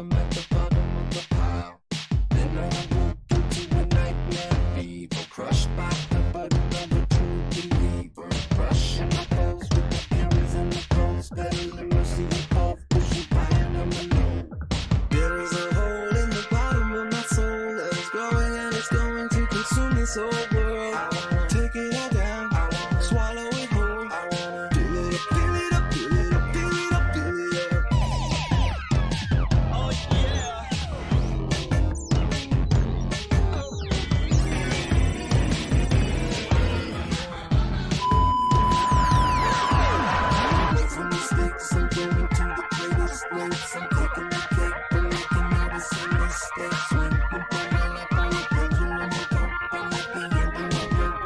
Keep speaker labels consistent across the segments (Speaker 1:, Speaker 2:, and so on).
Speaker 1: bottom, at the bottom of the pile. Then I woke into a nightmare fever, crushed by the burden of a true believer. Crushing my foes with the cameras and the phones, battling mercy and hope, pushing fire on the low. There is a hole in the bottom of my soul that is growing and it's going to consume this whole world. Take it all down, swallow it whole. Fill it up, fill it up, fill it up, fill it up, fill it up. Oh yeah. Making mistakes, I'm going to the greatest lengths. I'm taking the cake, but making all the same mistakes. When you put my life on the pendulum, you don't feel like the end of the road.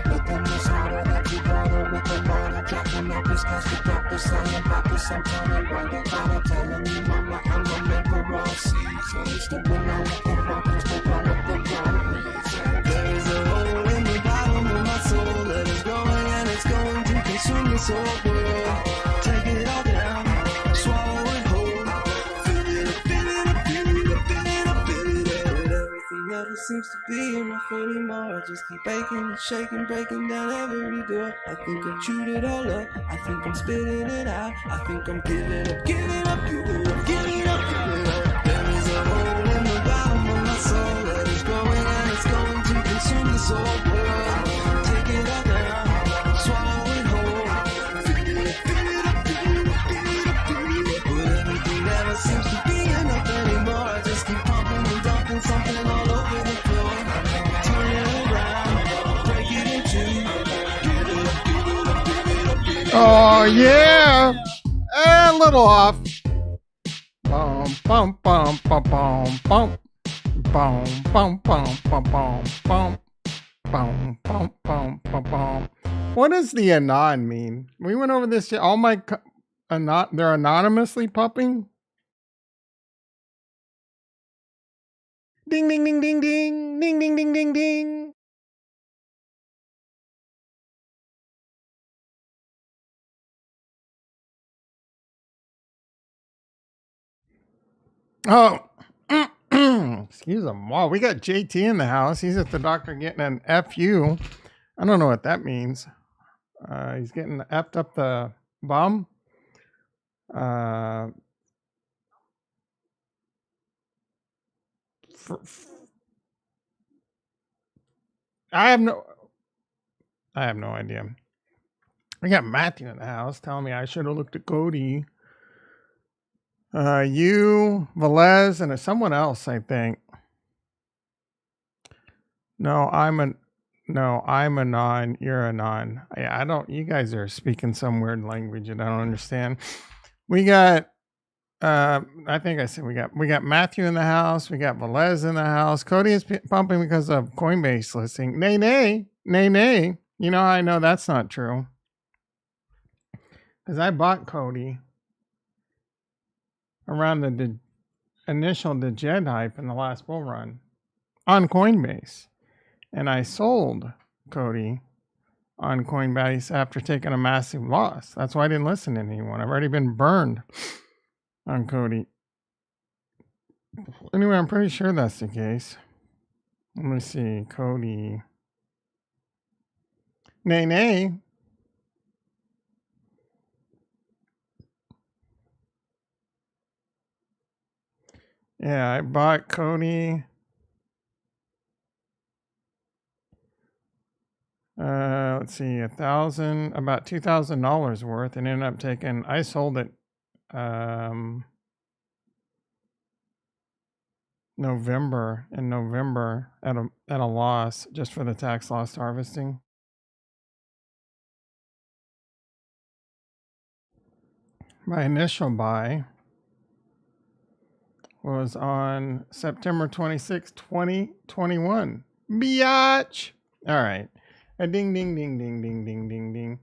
Speaker 1: But then it's harder that you bother with the water. Dropping up this cast the doctor, signing poppers. I'm telling wonder, father telling me, mama, I'm a member of seas. So it's the one I want the bumpers, the one of the boundaries. There is a hole in the bottom of my soul that is growing and it's going to consume this whole world. Take it all down, swallow it whole. Fill it up, fill it up, fill it up, fill it up, fill it up. Everything never seems to be enough anymore. I just keep baking and shaking, breaking down every door. I think I've chewed it all up. I think I'm spitting it out. I think I'm giving up, giving up, giving up, giving up, giving up. There is a hole in the bottom of my soul that is growing and it's going to consume this whole world. Take it all down, swallow it whole. Fill it up, fill it up, fill it up, fill it up, fill it up. But everything never seems to be enough anymore. I just keep pumping and dumping something all over the floor. Turn it around, break it in two. Give it up, give it up, give it up, give it up.
Speaker 2: Oh yeah, a little off. Bum bum bum bum bum bum bum bum bum bum bum bum bum bum bum bum bum. What does the anon mean? We went over this. All my they're anonymously pumping. Ding ding ding ding ding ding ding ding ding ding. Oh, excuse him. Wow, we got JT in the house. He's at the doctor getting an FU. I don't know what that means. He's getting effed up the bum. I have no idea. We got Matthew in the house telling me I should have looked at Cody. You, Velez, and someone else, I think. No, I'm a non. You're a non. I don't. You guys are speaking some weird language that I don't understand. We got. I think I said we got Matthew in the house. We got Velez in the house. Cody is pumping because of Coinbase listing. Nay, nay, nay, nay. You know how I know that's not true? Because I bought Cody around the initial Degen hype in the last bull run on Coinbase. And I sold Cody on Coinbase after taking a massive loss. That's why I didn't listen to anyone. I've already been burned on Cody. Anyway, I'm pretty sure that's the case. Let me see. Cody. Nay, nay. Yeah, I bought Cody. Let's see, about $2,000 worth, and ended up taking. I sold it November at a loss just for the tax loss harvesting. My initial buy was on September 26, 2021. Biatch. All right. A ding, ding, ding, ding, ding, ding, ding, ding.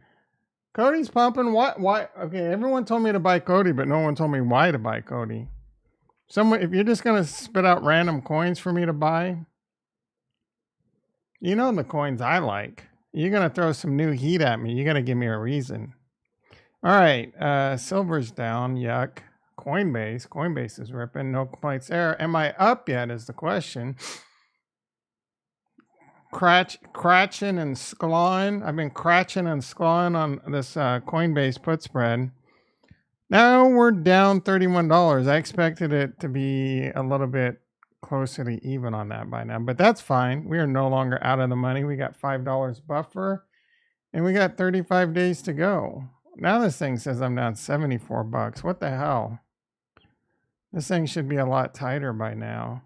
Speaker 2: Cody's pumping. Why? Okay, everyone told me to buy Cody, but no one told me why to buy Cody. If you're just going to spit out random coins for me to buy, you know the coins I like. You're going to throw some new heat at me. You got to give me a reason. All right. Silver's down. Yuck. Coinbase. Coinbase is ripping. No complaints there. Am I up yet is the question. Cratching and sclawing. I've been cratching and sclawing on this Coinbase put spread. Now we're down $31. I expected it to be a little bit closer to even on that by now, but that's fine. We are no longer out of the money. We got $5 buffer and we got 35 days to go. Now this thing says I'm down 74 bucks. What the hell? This thing should be a lot tighter by now.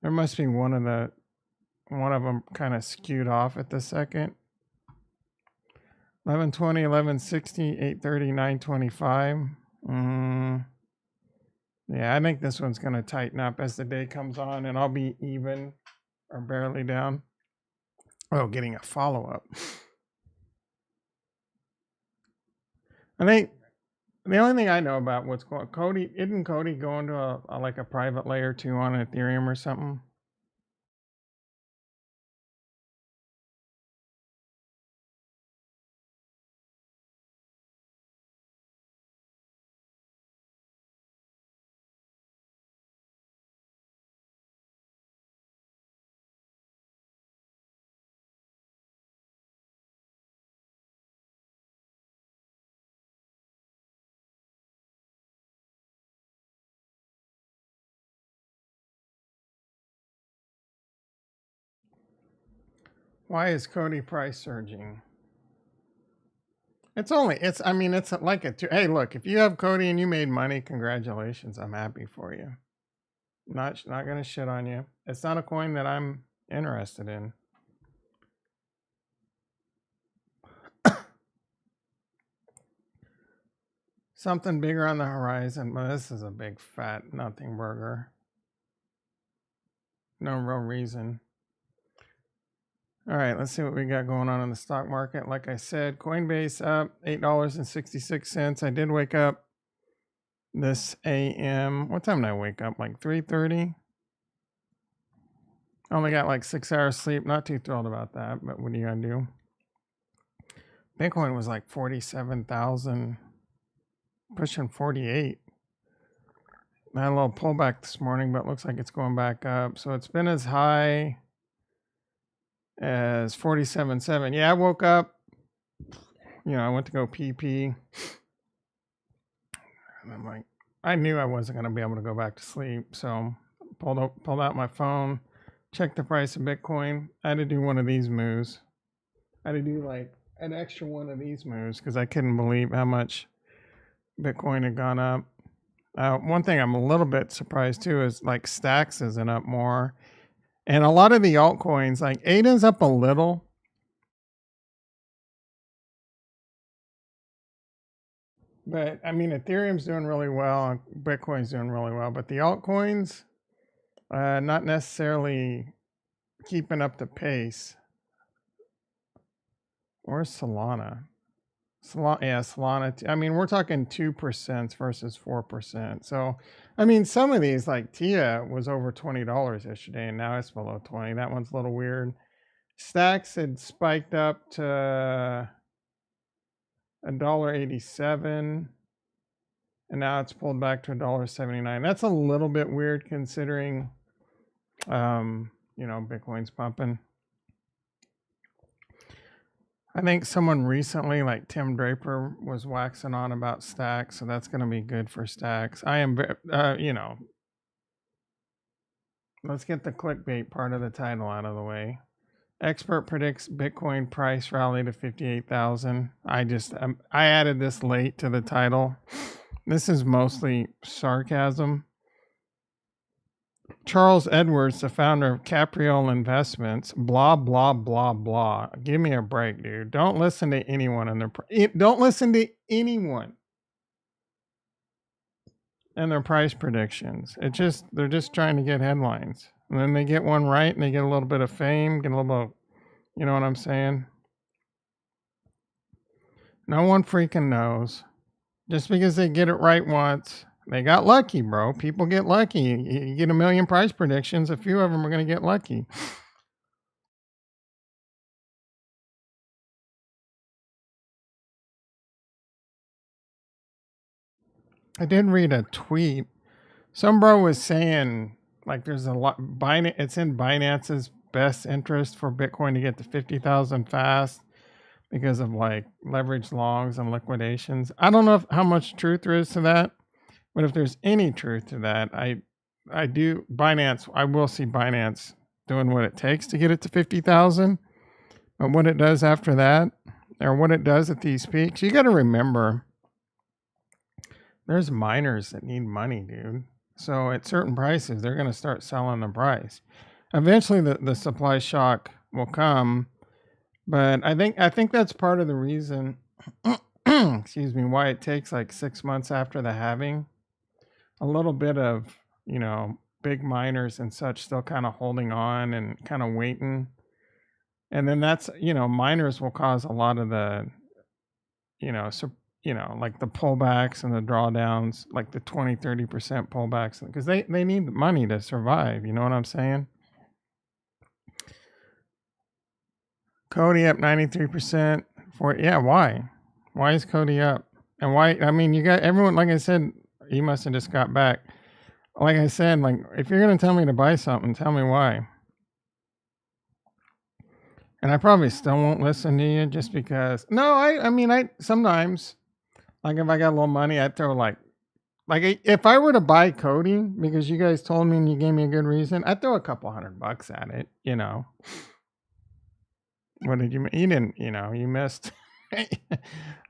Speaker 2: There must be one of them kind of skewed off at the second. 1120, 1160, 830, 925. Yeah, I think this one's going to tighten up as the day comes on, and I'll be even or barely down. Oh, getting a follow-up. I think the only thing I know about what's going on, isn't Cody going to like a private layer 2 on Ethereum or something? Why is Cody price surging? It's like hey, look, if you have Cody and you made money, congratulations. I'm happy for you. Not going to shit on you. It's not a coin that I'm interested in. Something bigger on the horizon. Well, this is a big fat nothing burger. No real reason. All right, let's see what we got going on in the stock market. Like I said, Coinbase up $8.66. I did wake up this AM. What time did I wake up? Like 3:30? Only got like 6 hours sleep. Not too thrilled about that, but what are you gonna do? Bitcoin was like 47,000, pushing 48. I had a little pullback this morning, but it looks like it's going back up. So it's been as high as 47.7. Yeah, I woke up, I went to go pee. And I'm like, I knew I wasn't going to be able to go back to sleep. So pulled out my phone, checked the price of Bitcoin. I had to do one of these moves. I had to do like an extra one of these moves because I couldn't believe how much Bitcoin had gone up. One thing I'm a little bit surprised too is like Stax isn't up more. And a lot of the altcoins, like ADA's up a little. But I mean, Ethereum's doing really well. Bitcoin's doing really well. But the altcoins, not necessarily keeping up the pace. Where's Solana? Solana. I mean, we're talking 2% versus 4%. So, I mean, some of these, like TIA was over $20 yesterday, and now it's below 20. That one's a little weird. Stax had spiked up to $1.87, and now it's pulled back to $1.79. That's a little bit weird considering, Bitcoin's pumping. I think someone recently, like Tim Draper, was waxing on about Stax, so that's going to be good for Stax. I am, let's get the clickbait part of the title out of the way. Expert predicts Bitcoin price rally to 58,000. I added this late to the title. This is mostly sarcasm. Charles Edwards, the founder of Capriole Investments, blah, blah, blah, blah. Give me a break, dude. Don't listen to anyone and their price predictions. They're just trying to get headlines. And then they get one right and they get a little bit of fame, get a little bit, you know what I'm saying? No one freaking knows. Just because they get it right once, they got lucky, bro. People get lucky. You get a million price predictions, a few of them are going to get lucky. I did read a tweet. Some bro was saying like there's a lot Binance, it's in Binance's best interest for Bitcoin to get to 50,000 fast because of like leverage longs and liquidations. I don't know how much truth there is to that, but if there's any truth to that, I will see Binance doing what it takes to get it to 50,000. But what it does after that, or what it does at these peaks, you got to remember there's miners that need money, dude. So at certain prices, they're going to start selling the price. Eventually, the supply shock will come, but I think that's part of the reason, excuse me, why it takes like 6 months after the halving. A little bit of, big miners and such still kind of holding on and kind of waiting. And then that's, miners will cause a lot of the, like the pullbacks and the drawdowns, like the 20-30% pullbacks, because they need money to survive. You know what I'm saying? Cody up 93%. Why? Why is Cody up? And why? I mean, you got everyone, like I said, he must have just got back. Like I said, like if you're going to tell me to buy something, tell me why. And I probably still won't listen to you just because. No, I sometimes, like if I got a little money, I'd throw like if I were to buy Cody because you guys told me and you gave me a good reason, I'd throw a couple $100 at it, What did you? You didn't. You missed.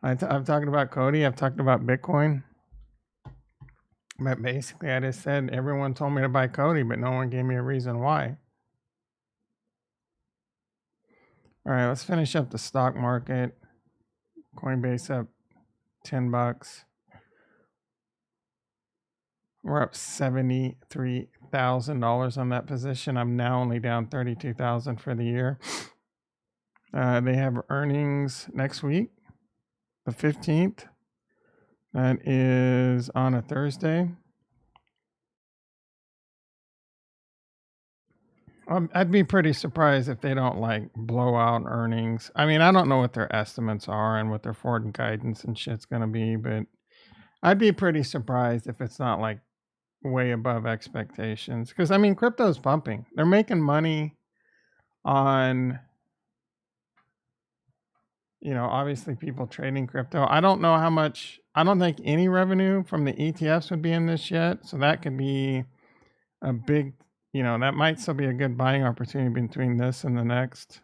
Speaker 2: I'm talking about Cody. I've talked about Bitcoin. But basically, I just said everyone told me to buy Cody, but no one gave me a reason why. All right, let's finish up the stock market. Coinbase up $10. We're up $73,000 on that position. I'm now only down $32,000 for the year. They have earnings next week, the 15th. That is on a Thursday. I'd be pretty surprised if they don't like blow out earnings. I mean, I don't know what their estimates are and what their forward guidance and shit's going to be, but I'd be pretty surprised if it's not like way above expectations. Because, I mean, crypto's pumping. They're making money on, obviously people trading crypto. I don't know how much, I don't think any revenue from the ETFs would be in this yet. So that could be a big, that might still be a good buying opportunity between this and the next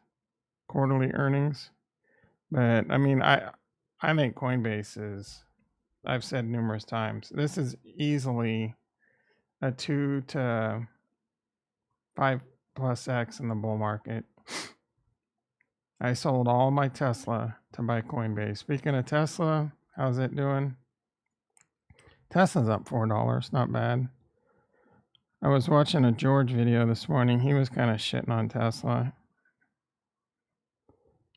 Speaker 2: quarterly earnings. But I mean, I think Coinbase is, I've said numerous times, this is easily a 2 to 5+X in the bull market. I sold all my Tesla to buy Coinbase. Speaking of Tesla, how's it doing? Tesla's up $4, not bad. I was watching a George video this morning. He was kind of shitting on Tesla.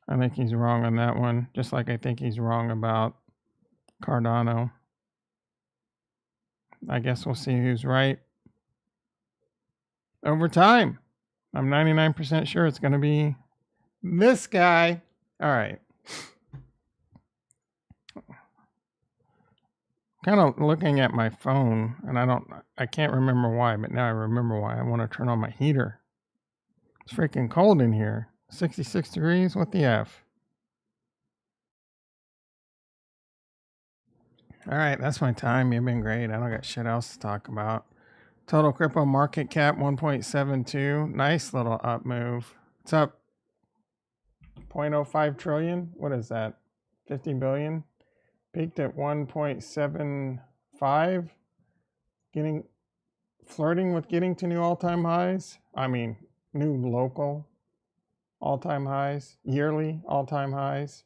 Speaker 2: I think he's wrong on that one, just like I think he's wrong about Cardano. I guess we'll see who's right over time. I'm 99% sure it's going to be this guy. All right. Kind of looking at my phone, and I can't remember why, but now I remember why. I want to turn on my heater. It's freaking cold in here. 66 degrees. What the F? All right, that's my time. You've been great. I don't got shit else to talk about. Total crypto market cap 1.72. Nice little up move. It's up 0.05 trillion. What is that? 50 billion. Peaked at 1.75. Flirting with getting to new all-time highs. I mean, new local all-time highs. Yearly all-time highs.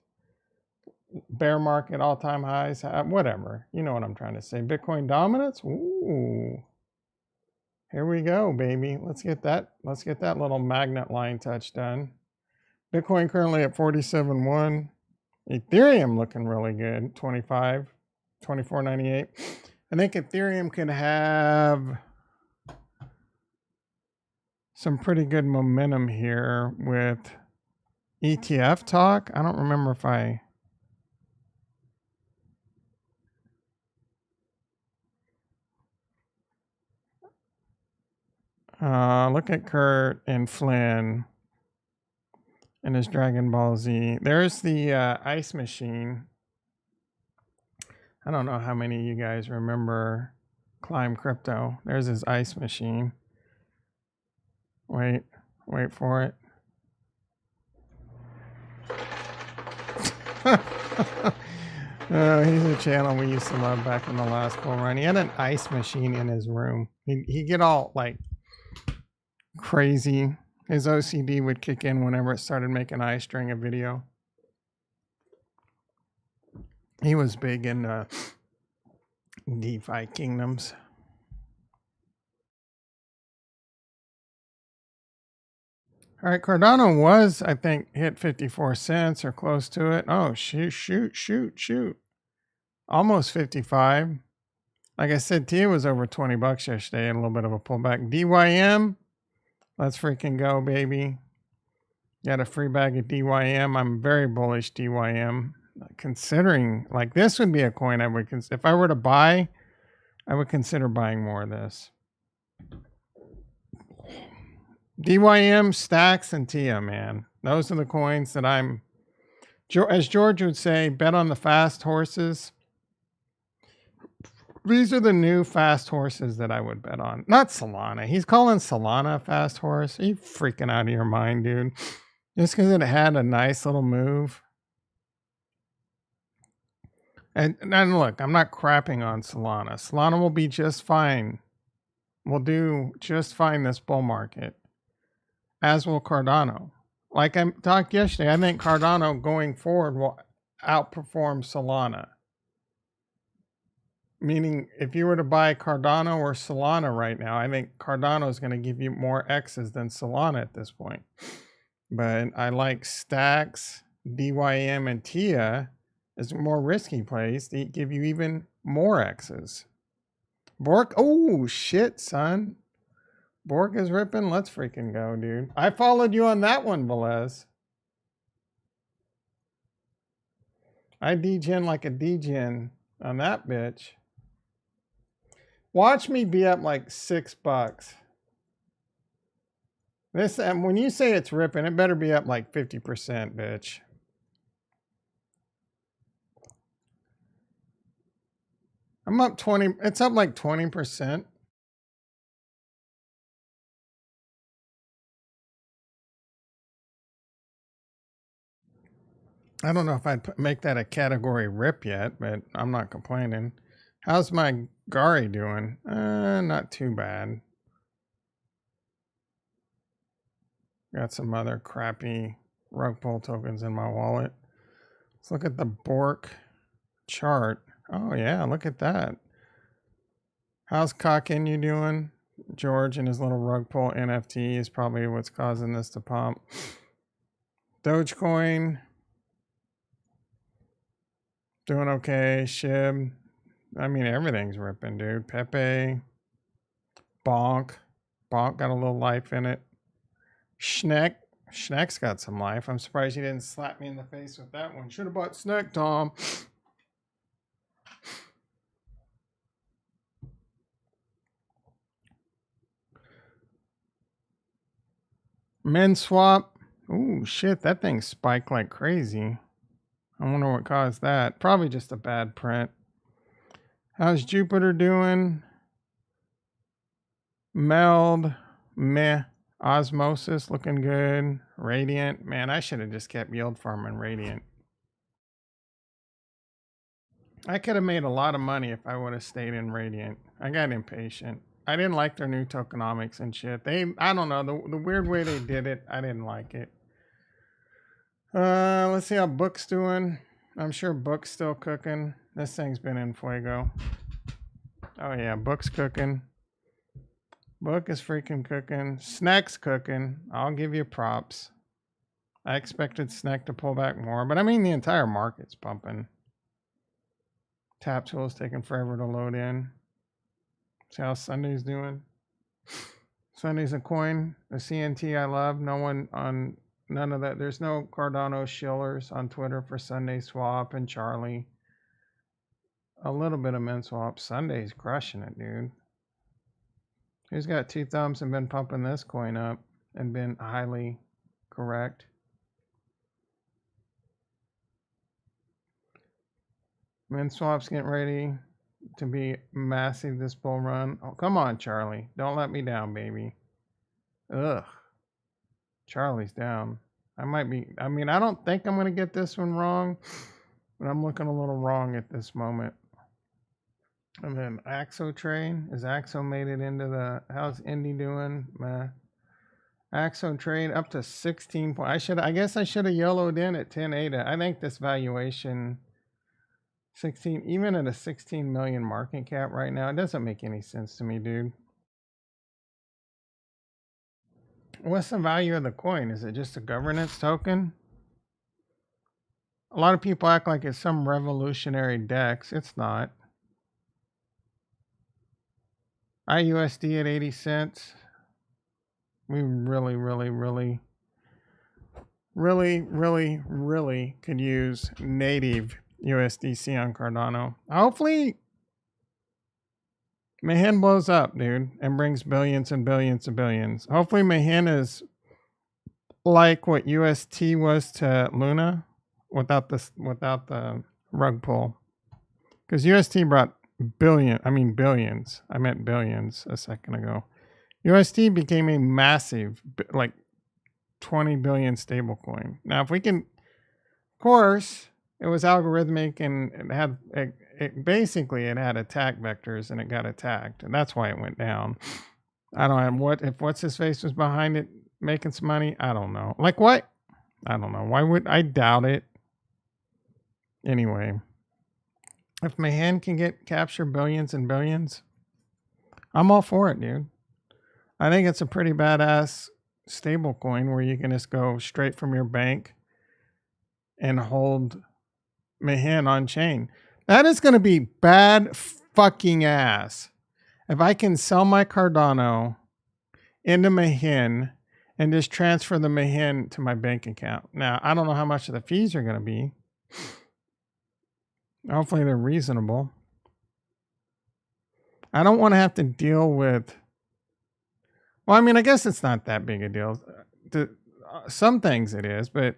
Speaker 2: Bear market all-time highs. Whatever. You know what I'm trying to say. Bitcoin dominance. Ooh. Here we go, baby. Let's get that little magnet line touch done. Bitcoin currently at 47.1. Ethereum looking really good. 24.98. I think Ethereum could have some pretty good momentum here with ETF talk. I don't remember if Look at Kurt and Flynn and his Dragon Ball Z. There's the ice machine. I don't know how many of you guys remember Climb Crypto. There's his ice machine. Wait for it. He's a channel we used to love back in the last bull run. He had an ice machine in his room. He'd get all like crazy. His OCD would kick in whenever it started making ice during a video. He was big in DeFi kingdoms. All right, Cardano was, I think, hit 54 cents or close to it. Oh, shoot. Almost 55. Like I said, Tia was over 20 bucks yesterday and a little bit of a pullback. DYM, let's freaking go, baby. Got a free bag of DYM. I'm very bullish DYM. Considering, like, this would be a coin I would consider. If I were to buy, I would consider buying more of this. DYM, Stax, and Tia, man. Those are the coins that I'm, as George would say, bet on the fast horses. These are the new fast horses that I would bet on. Not Solana. He's calling Solana a fast horse. Are you freaking out of your mind, dude? Just because it had a nice little move. And look, I'm not crapping on Solana. Solana will be just fine. We'll do just fine this bull market. As will Cardano. Like I talked yesterday, I think Cardano going forward will outperform Solana. Meaning, if you were to buy Cardano or Solana right now, I think Cardano is going to give you more X's than Solana at this point. But I like Stax, DYM, and Tia as more risky plays to give you even more X's. Bork, oh shit, son. Bork is ripping. Let's freaking go, dude. I followed you on that one, Velez. I degen like a degen on that bitch. Watch me be up like $6. This, and when you say it's ripping, it better be up like 50%, bitch. I'm up 20. It's up like 20%. I don't know if I'd make that a category rip yet, but I'm not complaining. How's my Gari doing? Not too bad. Got some other crappy rug pull tokens in my wallet. Let's look at the Bork chart. Oh yeah, look at that. How's Cockin you doing? George and his little rug pull NFT is probably what's causing this to pump. Dogecoin. Doing okay. Shib. I mean, everything's ripping, dude. Pepe. Bonk. Bonk got a little life in it. Schneck. Schneck's got some life. I'm surprised you didn't slap me in the face with that one. Should have bought Schneck, Tom. Men swap. Ooh, shit. That thing spiked like crazy. I wonder what caused that. Probably just a bad print. How's Jupiter doing? Meld. Meh. Osmosis looking good. Radiant. Man, I should have just kept yield farming Radiant. I could have made a lot of money if I would have stayed in Radiant. I got impatient. I didn't like their new tokenomics and shit. I don't know, the weird way they did it, I didn't like it. Let's see how Book's doing. I'm sure Book's still cooking. This thing's been in fuego. Oh yeah, Book's cooking. Book is freaking cooking. Snack's cooking. I'll give you props. I expected Snack to pull back more, but I mean the entire market's pumping. Tap tool's taking forever to load in. See how Sunday's doing? Sunday's a coin. The CNT I love. No one on none of that. There's no Cardano shillers on Twitter for Sunday Swap and Charlie. A little bit of Men Swap. Sunday's crushing it, dude. Who's got two thumbs and been pumping this coin up and been highly correct? Min swap's getting ready to be massive this bull run. Oh, come on, Charlie. Don't let me down, baby. Ugh. Charlie's down. I mean, I don't think I'm going to get this one wrong, but I'm looking a little wrong at this moment. And then Axo trade. Is Axo made it into the, how's Indy doing? Axo trade up to 16 points. I guess I should have yellowed in at 10 ADA. I think this valuation 16, even at a 16 million market cap right now, it doesn't make any sense to me, dude. What's the value of the coin? Is it just a governance token? A lot of people act like it's some revolutionary DEX. It's not. IUSD at 80 cents. We really could use native USDC on Cardano. Hopefully Mahin blows up, dude, and brings billions and billions and billions. Hopefully Mahin is like what UST was to Luna without the rug pull. Because UST brought billions. I meant billions a second ago. UST became a massive, like 20 billion stablecoin. Now, if we can, of course, it was algorithmic and it had basically it had attack vectors and it got attacked, and that's why it went down. I don't know if what's his face was behind it making some money. I don't know. Like what? I don't know. Why would I doubt it? Anyway, if Mahan can capture billions and billions, I'm all for it, dude. I think it's a pretty badass stable coin where you can just go straight from your bank and hold Mahan on chain. That is going to be bad fucking ass. If I can sell my Cardano into Mahin and just transfer the Mahin to my bank account. Now, I don't know how much of the fees are going to be. Hopefully they're reasonable. I don't want to have to deal with, well, I mean, I guess it's not that big a deal. Some things it is, but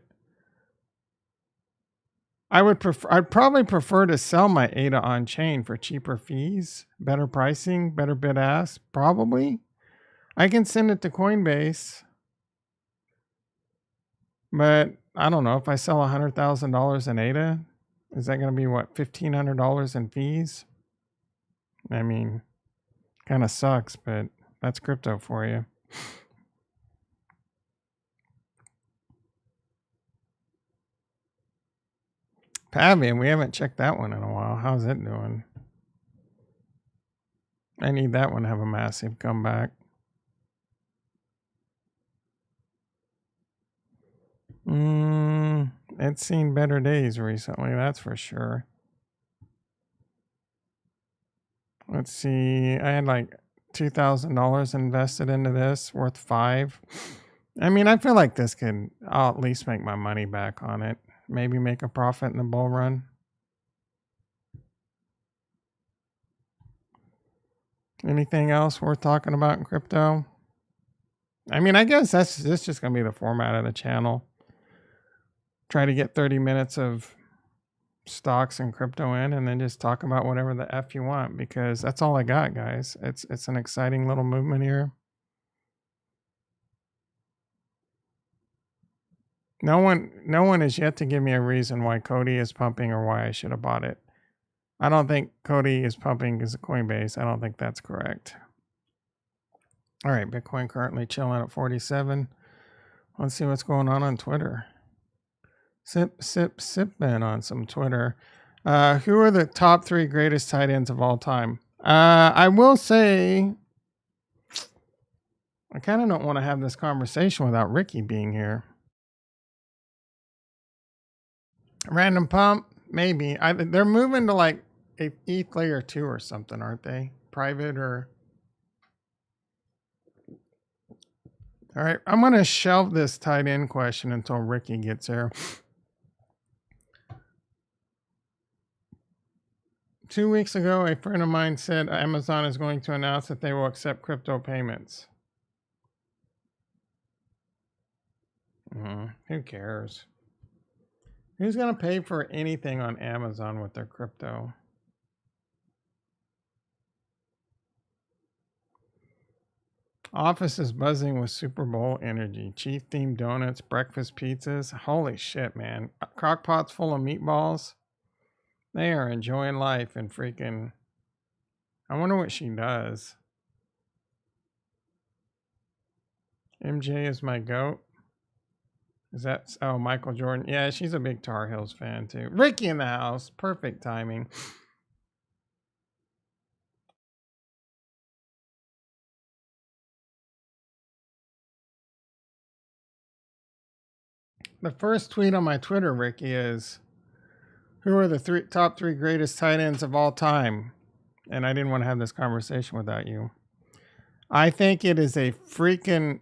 Speaker 2: I'd probably prefer to sell my ADA on chain for cheaper fees, better pricing, better bid ask. Probably. I can send it to Coinbase, but I don't know if I sell $100,000 in ADA, is that going to be what, $1,500 in fees? I mean, kind of sucks, but that's crypto for you. Pavian, we haven't checked that one in a while. How's it doing? I need that one to have a massive comeback. It's seen better days recently, that's for sure. Let's see. I had like $2,000 invested into this, worth $5. I mean, I feel like this could, I'll at least make my money back on it. Maybe make a profit in the bull run. Anything else worth talking about in crypto? I mean, I guess this is just going to be the format of the channel. Try to get 30 minutes of stocks and crypto in, and then just talk about whatever the F you want, because that's all I got, guys. It's an exciting little movement here. No one has yet to give me a reason why Cody is pumping or why I should have bought it. I don't think Cody is pumping as a Coinbase. I don't think that's correct. All right, Bitcoin currently chilling at 47. Let's see what's going on Twitter. Sipping on some Twitter. Who are the top 3 greatest tight ends of all time? I will say, I kind of don't want to have this conversation without Ricky being here. Random pump, maybe. They're moving to like a ETH layer 2 or something, aren't they? Private or... All right, I'm going to shelve this tight end question until Ricky gets here. 2 weeks ago, a friend of mine said Amazon is going to announce that they will accept crypto payments. Who cares? Who's going to pay for anything on Amazon with their crypto? Office is buzzing with Super Bowl energy. Chief themed donuts, breakfast pizzas. Holy shit, man. Crockpots full of meatballs. They are enjoying life and freaking... I wonder what she does. MJ is my goat. Is that... Oh, Michael Jordan. Yeah, she's a big Tar Heels fan too. Ricky in the house. Perfect timing. The first tweet on my Twitter, Ricky, is... Who are the top three greatest tight ends of all time? And I didn't want to have this conversation without you. I think it is a freaking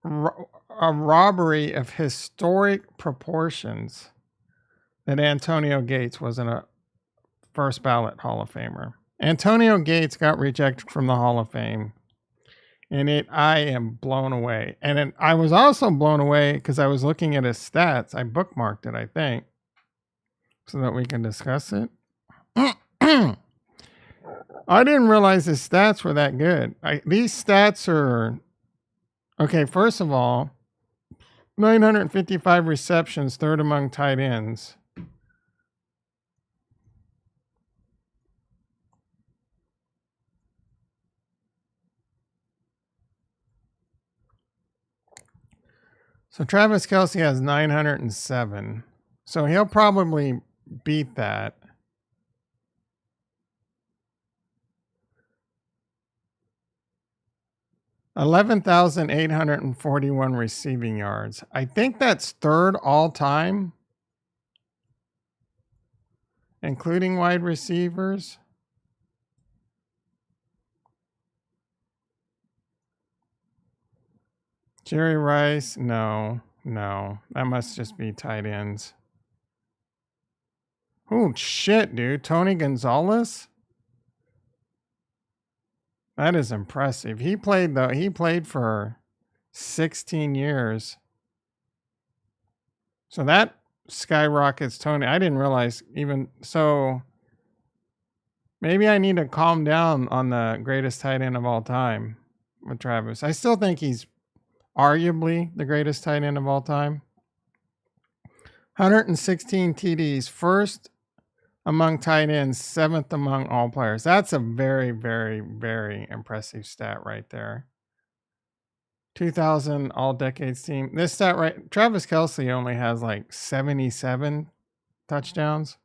Speaker 2: a robbery of historic proportions that Antonio Gates wasn't a first ballot Hall of Famer. Antonio Gates got rejected from the Hall of Fame. And I am blown away. And I was also blown away because I was looking at his stats. I bookmarked it, I think, so that we can discuss it. I didn't realize his stats were that good. These stats are... Okay, first of all, 955 receptions, third among tight ends. So Travis Kelce has 907. So he'll probably beat that. $11,841 receiving yards. I think that's third all time, including wide receivers. Jerry Rice, no. That must just be tight ends. Oh shit, dude. Tony Gonzalez? That is impressive. He played for 16 years. So that skyrockets Tony. I didn't realize even so. Maybe I need to calm down on the greatest tight end of all time with Travis. I still think he's arguably the greatest tight end of all time. 116 TDs, first among tight ends, seventh among all players. That's a very, very, very impressive stat right there. 2000 all decades team. This stat right, Travis Kelce only has like 77 touchdowns.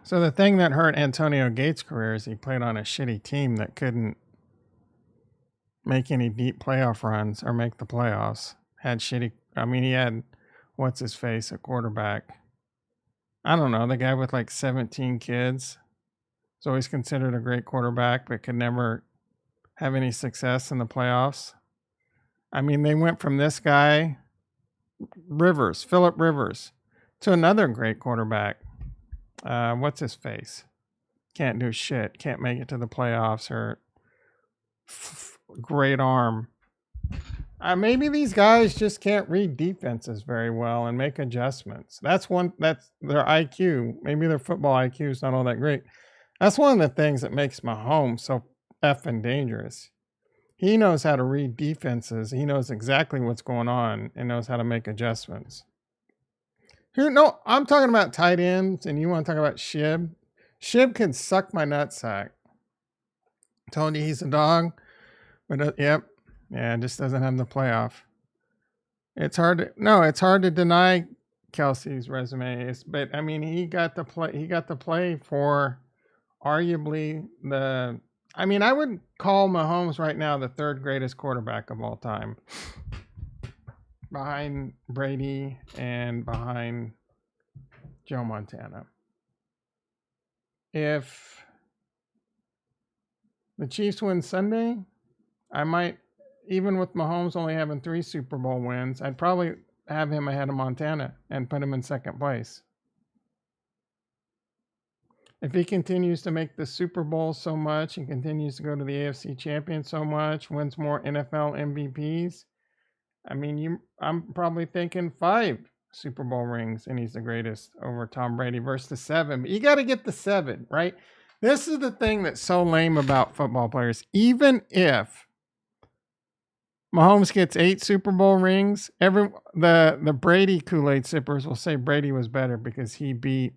Speaker 2: So the thing that hurt Antonio Gates' career is he played on a shitty team that couldn't make any deep playoff runs or make the playoffs. He had what's his face, a quarterback. I don't know, the guy with like 17 kids. Is always considered a great quarterback, but could never have any success in the playoffs. I mean, they went from this guy, Philip Rivers, to another great quarterback. What's his face? Can't do shit. Can't make it to the playoffs or great arm. Maybe these guys just can't read defenses very well and make adjustments. That's their IQ. Maybe their football IQ is not all that great. That's one of the things that makes Mahomes so effing dangerous. He knows how to read defenses. He knows exactly what's going on and knows how to make adjustments. No, I'm talking about tight ends, and you want to talk about Shib? Shib can suck my nutsack. Told you he's a dog, but yep. Yeah, just doesn't have the playoff. It's hard to deny Kelce's resume. But I mean, he got to play for arguably I would call Mahomes right now the third greatest quarterback of all time, behind Brady and behind Joe Montana. If the Chiefs win Sunday, I might. Even with Mahomes only having 3 Super Bowl wins, I'd probably have him ahead of Montana and put him in second place. If he continues to make the Super Bowl so much and continues to go to the AFC champion so much, wins more NFL MVPs, I mean, I'm probably thinking 5 Super Bowl rings, and he's the greatest over Tom Brady versus the 7. But you got to get the 7, right? This is the thing that's so lame about football players. Even if Mahomes gets 8 Super Bowl rings, the Brady Kool-Aid sippers will say Brady was better because he beat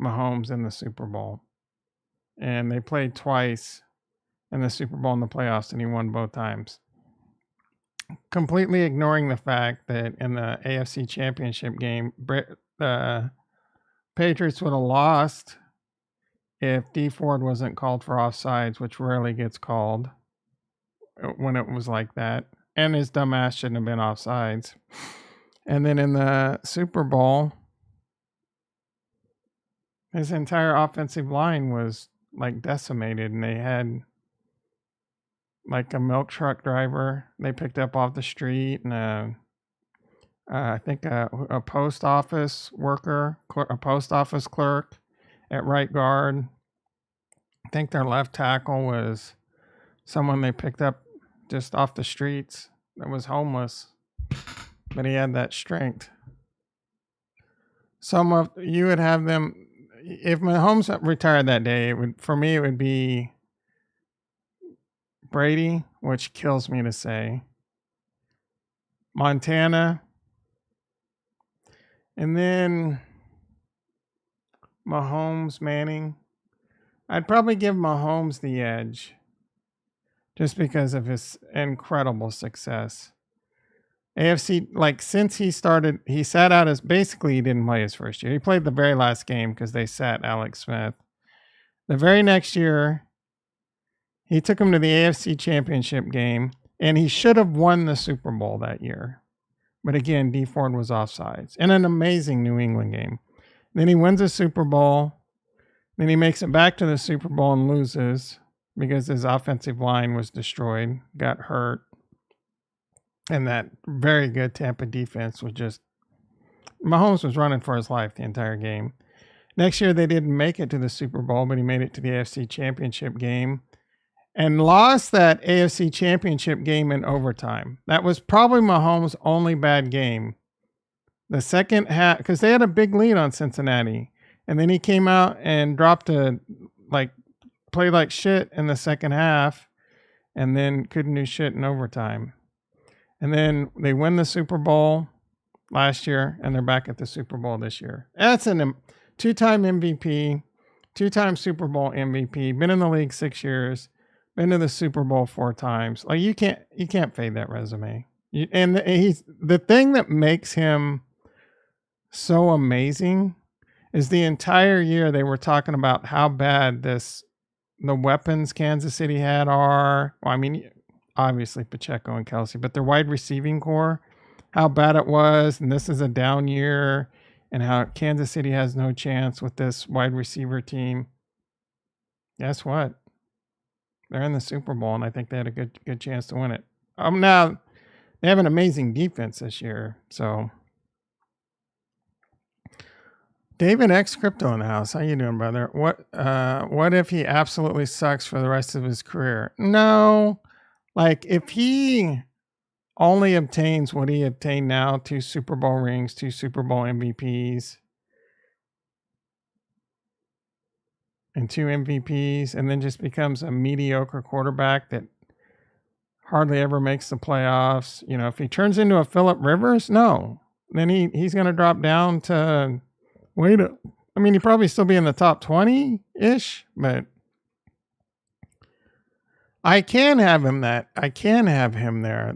Speaker 2: Mahomes in the Super Bowl. And they played twice in the Super Bowl in the playoffs, and he won both times. Completely ignoring the fact that in the AFC Championship game, the Patriots would have lost if D Ford wasn't called for offsides, which rarely gets called when it was like that. And his dumb ass shouldn't have been offsides. And then in the Super Bowl, his entire offensive line was like decimated, and they had like a milk truck driver they picked up off the street, and I think a post office worker, a post office clerk at right guard. I think their left tackle was someone they picked up just off the streets that was homeless, but he had that strength. Some of you would have them, if Mahomes retired that day, for me it would be Brady, which kills me to say, Montana, and then Mahomes, Manning. I'd probably give Mahomes the edge just because of his incredible success. AFC, like since he started, he sat out basically he didn't play his first year. He played the very last game because they sat Alex Smith. The very next year, he took him to the AFC Championship game, and he should have won the Super Bowl that year. But again, D Ford was offsides in an amazing New England game. Then he wins the Super Bowl. Then he makes it back to the Super Bowl and loses because his offensive line was destroyed, got hurt. And that very good Tampa defense was just, Mahomes was running for his life the entire game. Next year, they didn't make it to the Super Bowl, but he made it to the AFC Championship game and lost that AFC Championship game in overtime. That was probably Mahomes' only bad game. The second half, because they had a big lead on Cincinnati, and then he came out and played like shit in the second half, and then couldn't do shit in overtime. And then they win the Super Bowl last year, and they're back at the Super Bowl this year. That's a 2-time MVP, 2-time Super Bowl MVP, been in the league 6 years, been to the Super Bowl 4 times. Like you can't fade that resume. And he's the thing that makes him so amazing is the entire year they were talking about how bad the weapons Kansas City had are. Well, I mean, obviously Pacheco and Kelsey, but their wide receiving core, how bad it was, and this is a down year, and how Kansas City has no chance with this wide receiver team. Guess what? They're in the Super Bowl, and I think they had a good chance to win it. Now they have an amazing defense this year, so. David X Crypto in the house. How you doing, brother? What if he absolutely sucks for the rest of his career? No. Like if he only obtains what he obtained now, 2 Super Bowl rings, 2 Super Bowl MVPs, and 2 MVPs, and then just becomes a mediocre quarterback that hardly ever makes the playoffs. You know, if he turns into a Phillip Rivers, no. Then he's going to drop down to, I mean, he'd probably still be in the top 20-ish, but I can have him there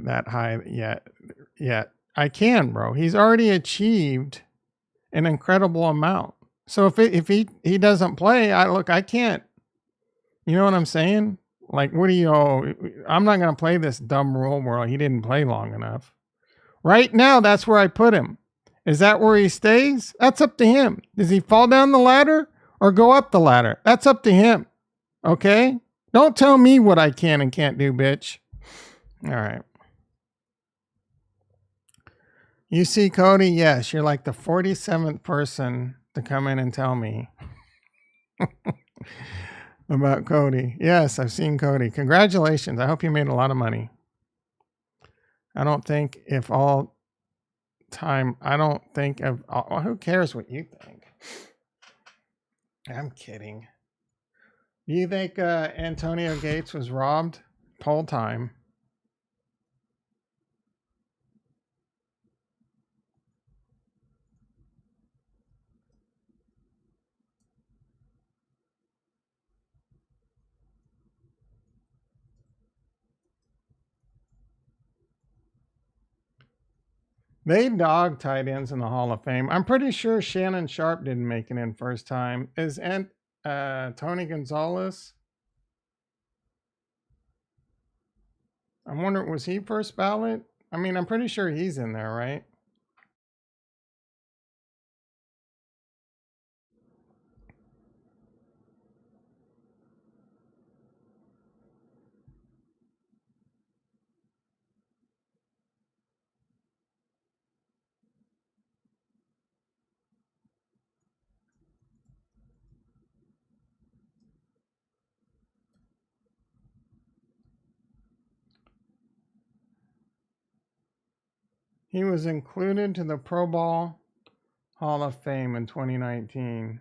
Speaker 2: that high yet. I can, bro. He's already achieved an incredible amount. So if he doesn't play, I can't. You know what I'm saying? Like, I'm not going to play this dumb rule where he didn't play long enough. Right now, that's where I put him. Is that where he stays? That's up to him. Does he fall down the ladder or go up the ladder? That's up to him. Okay? Don't tell me what I can and can't do, bitch. All right. You see, Cody? Yes, you're like the 47th person to come in and tell me. About Cody. Yes, I've seen Cody. Congratulations. I hope you made a lot of money. I don't think if all time, I don't think of, who cares what you think? I'm kidding. Do you think Antonio Gates was robbed? Poll time. They dog tight ends in the Hall of Fame. I'm pretty sure Shannon Sharp didn't make it in first time. Is Tony Gonzalez? I'm wondering, was he first ballot? I mean, I'm pretty sure he's in there, right? He was included to the Pro Bowl Hall of Fame in 2019.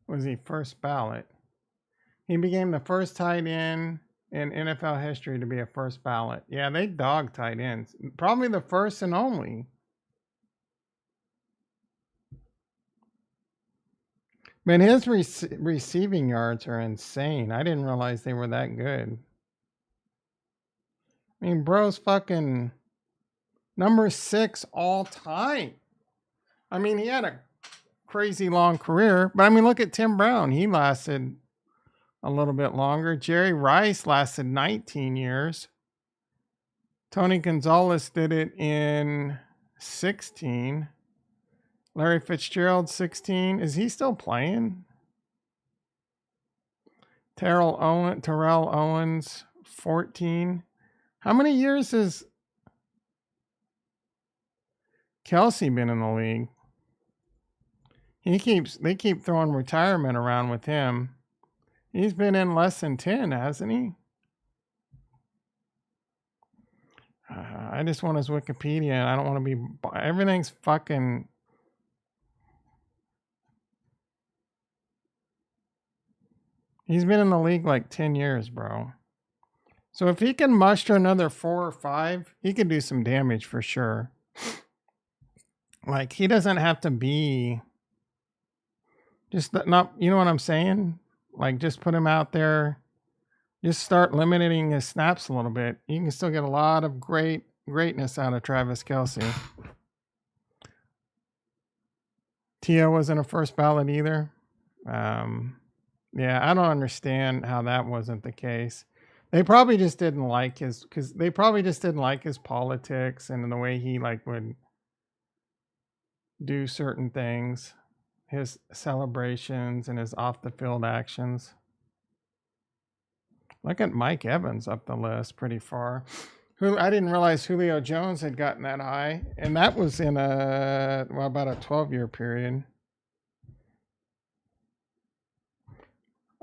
Speaker 2: Was he first ballot? He became the first tight end in NFL history to be a first ballot. Yeah, they dog tight ends. Probably the first and only. Man, his receiving yards are insane. I didn't realize they were that good. I mean, bro's fucking number 6 all time. I mean, he had a crazy long career, but I mean, look at Tim Brown. He lasted a little bit longer. Jerry Rice lasted 19 years. Tony Gonzalez did it in 16. Larry Fitzgerald, 16. Is he still playing? Terrell Owens, 14. How many years has Kelsey been in the league? They keep throwing retirement around with him. He's been in less than 10, hasn't he? I just want his Wikipedia. I don't want to be. Everything's fucking. He's been in the league like 10 years, bro. So if he can muster another 4 or 5, he could do some damage for sure. Like, he doesn't have to be. Just not. You know what I'm saying? Like, just put him out there. Just start limiting his snaps a little bit. You can still get a lot of greatness out of Travis Kelce. Tia wasn't a first ballot either. Yeah, I don't understand how that wasn't the case. They probably just didn't like his politics and the way he like would do certain things, his celebrations and his off the field actions. Look at Mike Evans up the list pretty far. Who I didn't realize Julio Jones had gotten that high, and that was in about a 12-year period.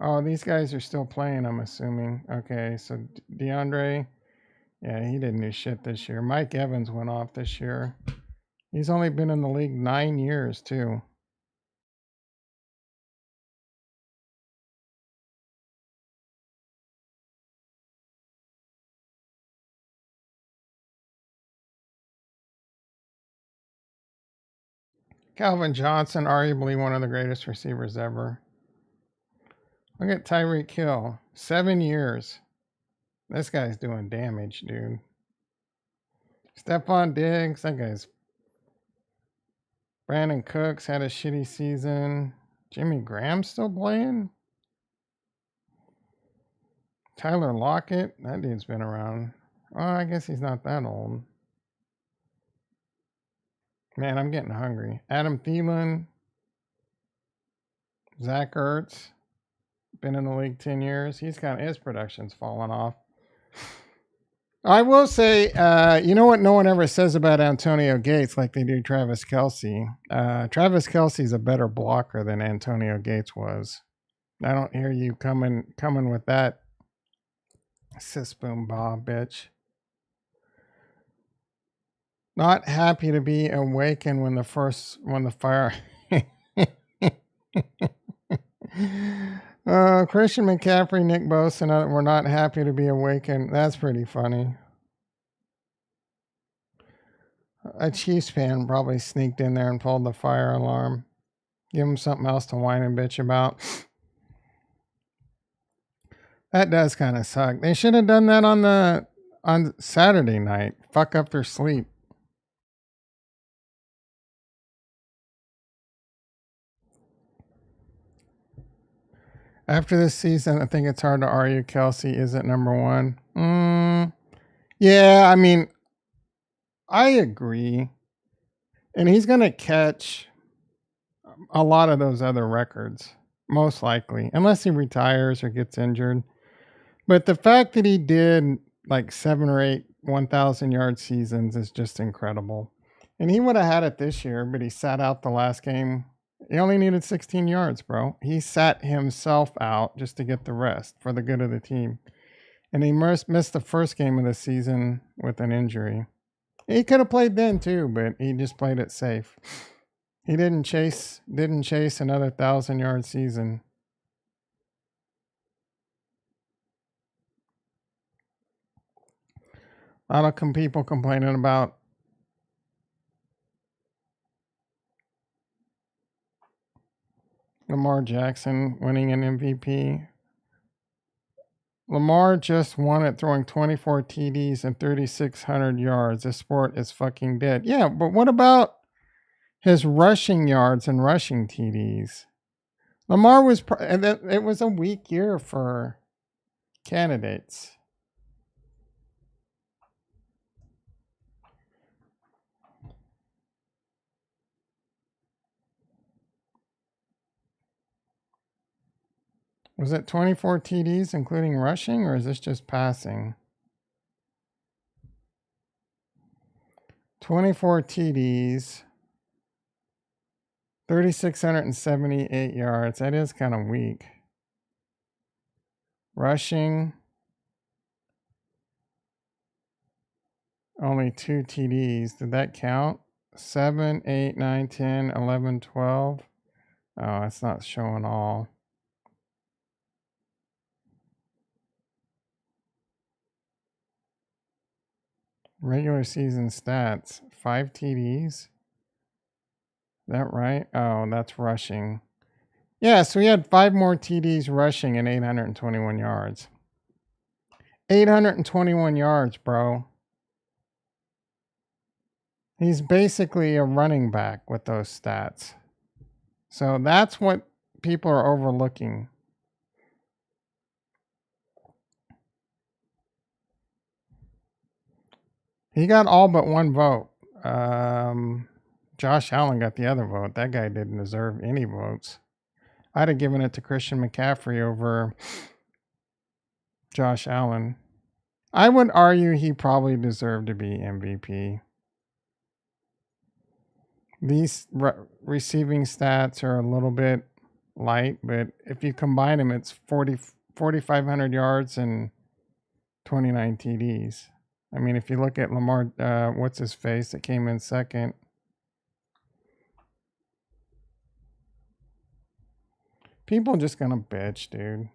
Speaker 2: Oh, these guys are still playing, I'm assuming. Okay, so DeAndre, yeah, he didn't do shit this year. Mike Evans went off this year. He's only been in the league 9 years, too. Calvin Johnson, arguably one of the greatest receivers ever. Look at Tyreek Hill, 7 years. This guy's doing damage, dude. Stephon Diggs, that guy's. Brandon Cooks had a shitty season. Jimmy Graham's still playing. Tyler Lockett, that dude's been around. Oh, I guess he's not that old. Man, I'm getting hungry. Adam Thielen, Zach Ertz, been in the league 10 years. His production's fallen off. I will say, you know what no one ever says about Antonio Gates like they do Travis Kelce? Travis Kelce's a better blocker than Antonio Gates was. I don't hear you coming with that sis boom bob, bitch. Not happy to be awakened when the fire. Christian McCaffrey, Nick Bosa, we're not happy to be awakened. That's pretty funny. A Chiefs fan probably sneaked in there and pulled the fire alarm. Give him something else to whine and bitch about. That does kind of suck. They should have done that on Saturday night. Fuck up their sleep. After this season, I think it's hard to argue Kelce isn't number one. Yeah, I mean, I agree. And he's going to catch a lot of those other records, most likely, unless he retires or gets injured. But the fact that he did like 7 or 8 1,000-yard seasons is just incredible. And he would have had it this year, but he sat out the last game. He only needed 16 yards, bro. He sat himself out just to get the rest for the good of the team. And he missed the first game of the season with an injury. He could have played then too, but he just played it safe. He didn't chase another 1,000-yard season. A lot of people complaining about Lamar Jackson winning an MVP. Lamar just won it throwing 24 TDs and 3,600 yards. This sport is fucking dead. Yeah, but what about his rushing yards and rushing TDs? Lamar was, it was a weak year for candidates. Was it 24 TDs including rushing, or is this just passing? 24 TDs, 3,678 yards. That is kind of weak. Rushing, only 2 TDs. Did that count? 7, 8, 9, 10, 11, 12. Oh, it's not showing all. Regular season stats, 5 TDs. Is that right? Oh, that's rushing. Yeah, so he had 5 more TDs rushing and 821 yards. 821 yards, bro. He's basically a running back with those stats. So that's what people are overlooking. He got all but 1 vote. Josh Allen got the other vote. That guy didn't deserve any votes. I'd have given it to Christian McCaffrey over Josh Allen. I would argue he probably deserved to be MVP. These receiving stats are a little bit light, but if you combine them, it's 4,500 yards and 29 TDs. I mean, if you look at Lamar, what's his face that came in second. People just gonna bitch, dude.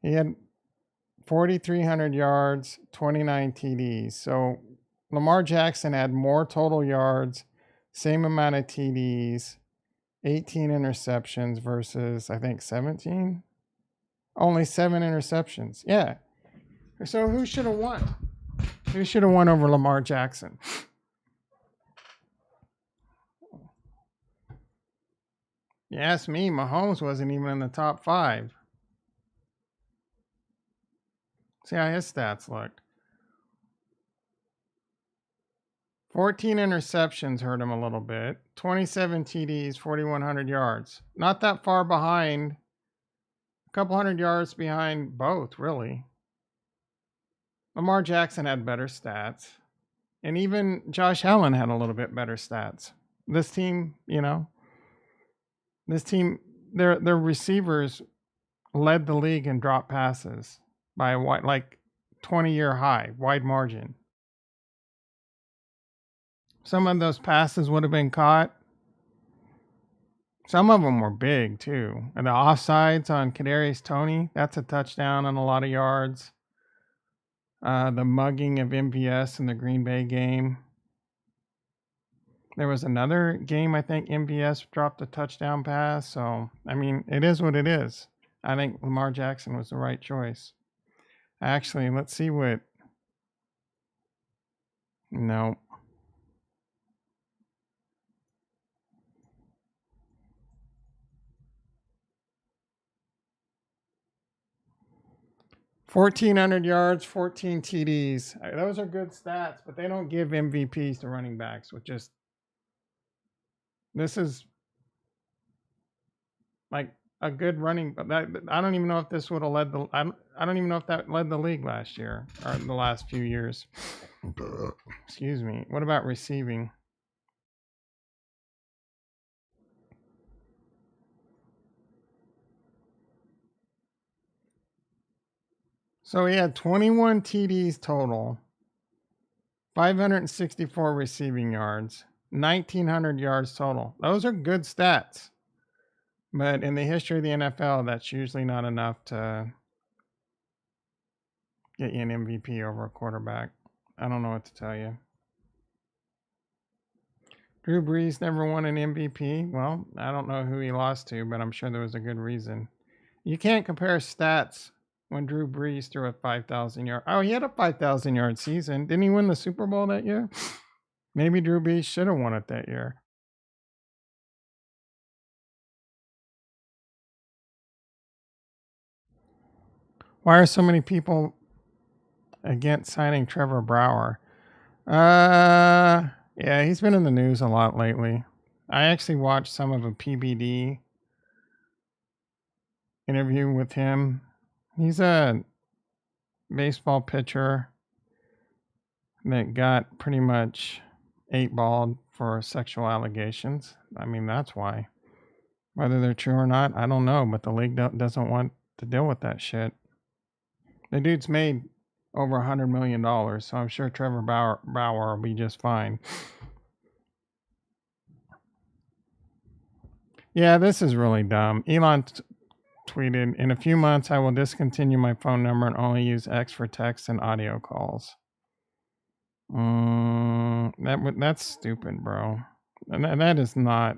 Speaker 2: He had 4,300 yards, 29 TDs. So Lamar Jackson had more total yards, same amount of TDs, 18 interceptions versus, I think, 17. Only 7 interceptions. Yeah. So who should have won? Who should have won over Lamar Jackson? You ask me, Mahomes wasn't even in the top 5. See how his stats looked. 14 interceptions hurt him a little bit. 27 TDs, 4,100 yards. Not that far behind. A couple hundred yards behind both, really. Lamar Jackson had better stats. And even Josh Allen had a little bit better stats. This team, their receivers led the league in drop passes by a wide, 20-year high, wide margin. Some of those passes would have been caught. Some of them were big too. And the offsides on Kadarius Toney, that's a touchdown and a lot of yards. The mugging of MVS in the Green Bay game. There was another game, I think MVS dropped a touchdown pass. So, I mean, it is what it is. I think Lamar Jackson was the right choice. Actually, let's see what... No. $1,400 yards, 14 TDs. Those are good stats, but they don't give MVPs to running backs. This is like a good running. I don't even know if this would have led the. I don't even know if that led the league last year or the last few years. Excuse me. What about receiving? So he had 21 TDs total, 564 receiving yards, 1,900 yards total. Those are good stats. But in the history of the NFL, that's usually not enough to get you an MVP over a quarterback. I don't know what to tell you. Drew Brees never won an MVP. Well, I don't know who he lost to, but I'm sure there was a good reason. You can't compare stats when Drew Brees threw a 5,000 yard. Oh, he had a 5,000 yard season. Didn't he win the Super Bowl that year? Maybe Drew Brees should have won it that year. Why are so many people against signing Trevor Bauer? Yeah, he's been in the news a lot lately. I actually watched some of a PBD interview with him. He's a baseball pitcher that got pretty much 8-balled for sexual allegations. I mean, that's why. Whether they're true or not, I don't know, but the league doesn't want to deal with that shit. The dude's made over $100 million, so I'm sure Trevor Bauer will be just fine. Yeah, this is really dumb. Elon tweeted, "In a few months, I will discontinue my phone number and only use X for text and audio calls." That's stupid, bro. And that is not...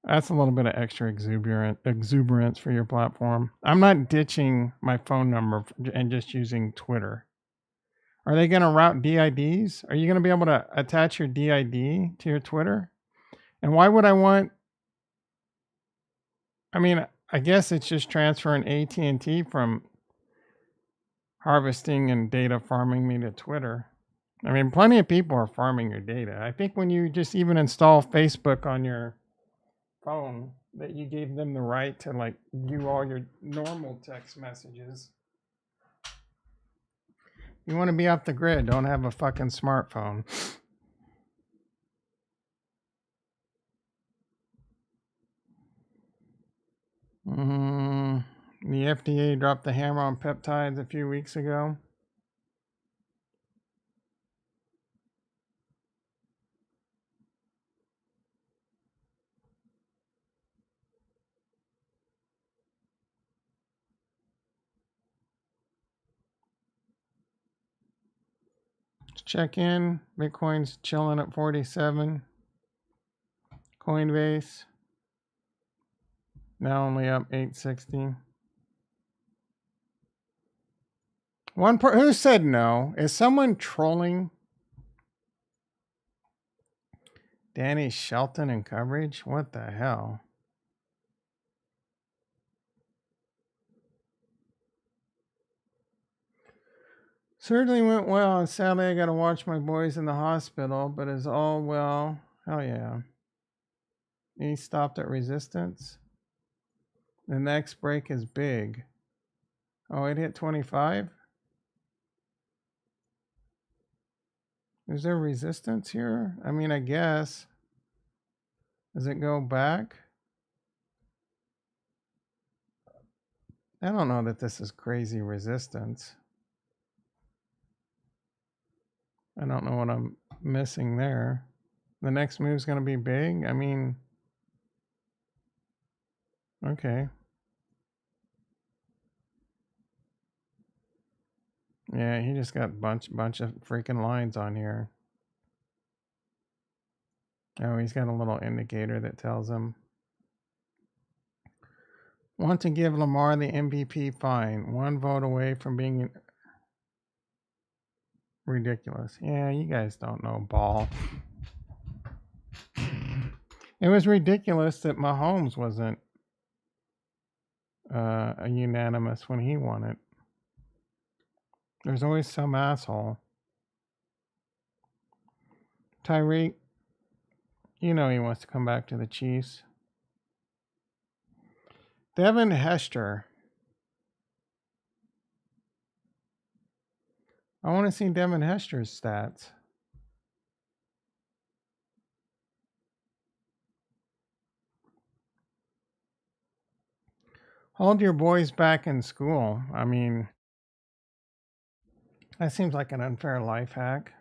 Speaker 2: That's a little bit of extra exuberance for your platform. I'm not ditching my phone number and just using Twitter. Are they going to route DIDs? Are you going to be able to attach your DID to your Twitter? And why would I want... I mean, I guess it's just transferring AT&T from harvesting and data farming me to Twitter. I mean, plenty of people are farming your data. I think when you just even install Facebook on your phone, that you gave them the right to view all your normal text messages. You want to be off the grid, don't have a fucking smartphone. The FDA dropped the hammer on peptides a few weeks ago. Let's check in. Bitcoin's chilling at 47. Coinbase now only up 860. Who said no? Is someone trolling Danny Shelton in coverage? What the hell? Surgery went well, and sadly I gotta watch my boys in the hospital, but is all well. Hell yeah. He stopped at resistance. The next break is big. Oh, it hit 25? Is there resistance here? I mean, I guess. Does it go back? I don't know that this is crazy resistance. I don't know what I'm missing there. The next move's going to be big. I mean, okay. Yeah, he just got bunch of freaking lines on here. Oh, he's got a little indicator that tells him. Want to give Lamar the MVP? Fine. 1 vote away from being ridiculous. Yeah, you guys don't know ball. It was ridiculous that Mahomes wasn't a unanimous when he won it. There's always some asshole. Tyreek, you know he wants to come back to the Chiefs. Devin Hester. I want to see Devin Hester's stats. Hold your boys back in school. I mean, that seems like an unfair life hack.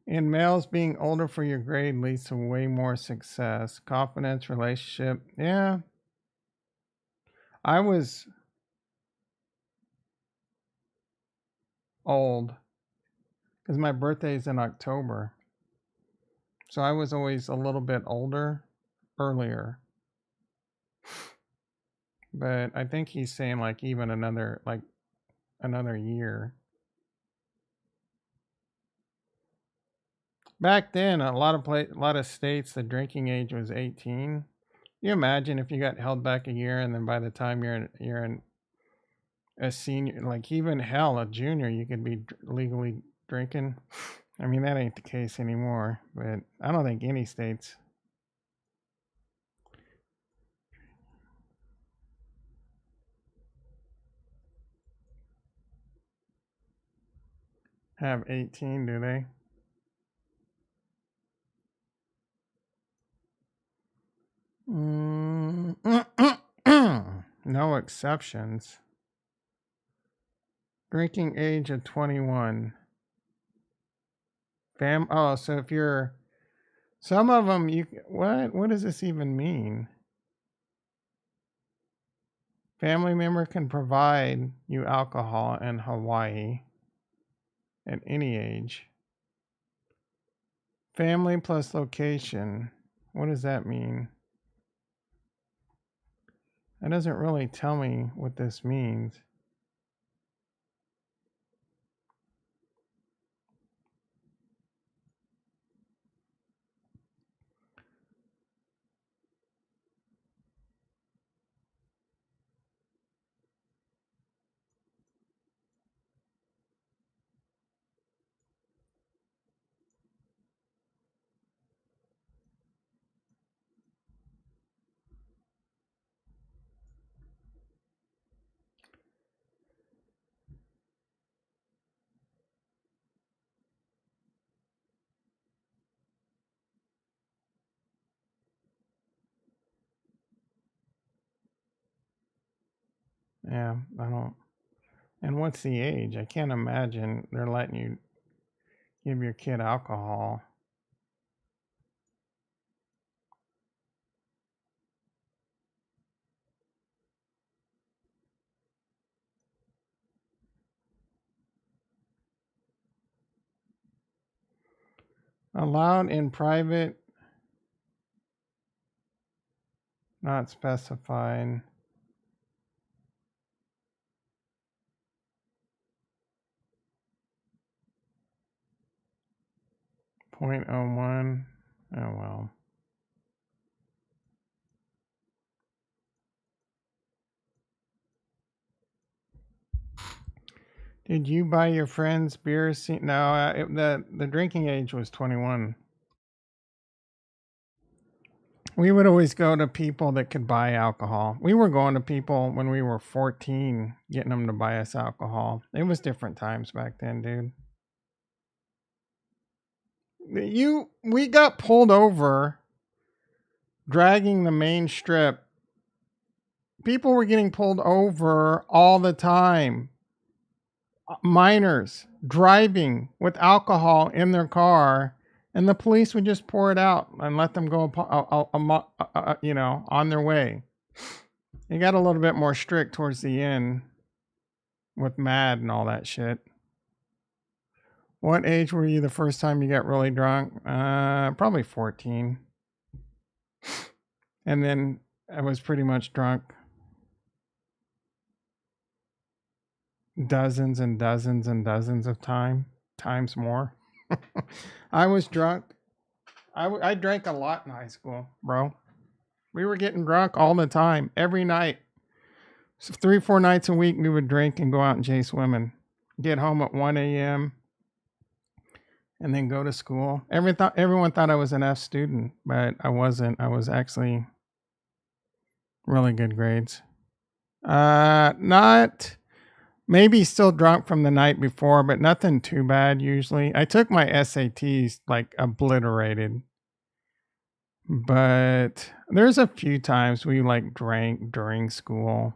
Speaker 2: In males, being older for your grade leads to way more success. Confidence, relationship. Yeah. I was old because my birthday is in October. So I was always a little bit older earlier. But I think he's saying like even another year. Back then, a lot of states, the drinking age was 18. You imagine if you got held back a year, and then by the time you're in a senior, like even hell, a junior, you could be legally drinking. I mean, that ain't the case anymore. But I don't think any states have 18, do they? No exceptions. Drinking age of 21. Oh, so if you're some of them, what does this even mean? Family member can provide you alcohol in Hawaii at any age. Family plus location. What does that mean? That doesn't really tell me what this means. Yeah, I don't. And what's the age? I can't imagine they're letting you give your kid alcohol. Allowed in private, not specified. .01. Oh well. Did you buy your friends beer? No, the drinking age was 21. We would always go to people that could buy alcohol. We were going to people when we were 14, getting them to buy us alcohol. It was different times back then, dude. We got pulled over dragging the main strip. People were getting pulled over all the time. Minors driving with alcohol in their car, and the police would just pour it out and let them go, on their way. It got a little bit more strict towards the end with MAD and all that shit. What age were you the first time you got really drunk? Probably 14. And then I was pretty much drunk dozens and dozens and dozens of times more. I was drunk. I drank a lot in high school, bro. We were getting drunk all the time, every night. So 3-4 nights a week, we would drink and go out and chase women. Get home at 1 a.m. and then go to school. Everyone thought I was an F student, but I wasn't. I was actually really good grades. Not maybe still drunk from the night before, but nothing too bad usually. I took my SATs like obliterated. But there's a few times we like drank during school.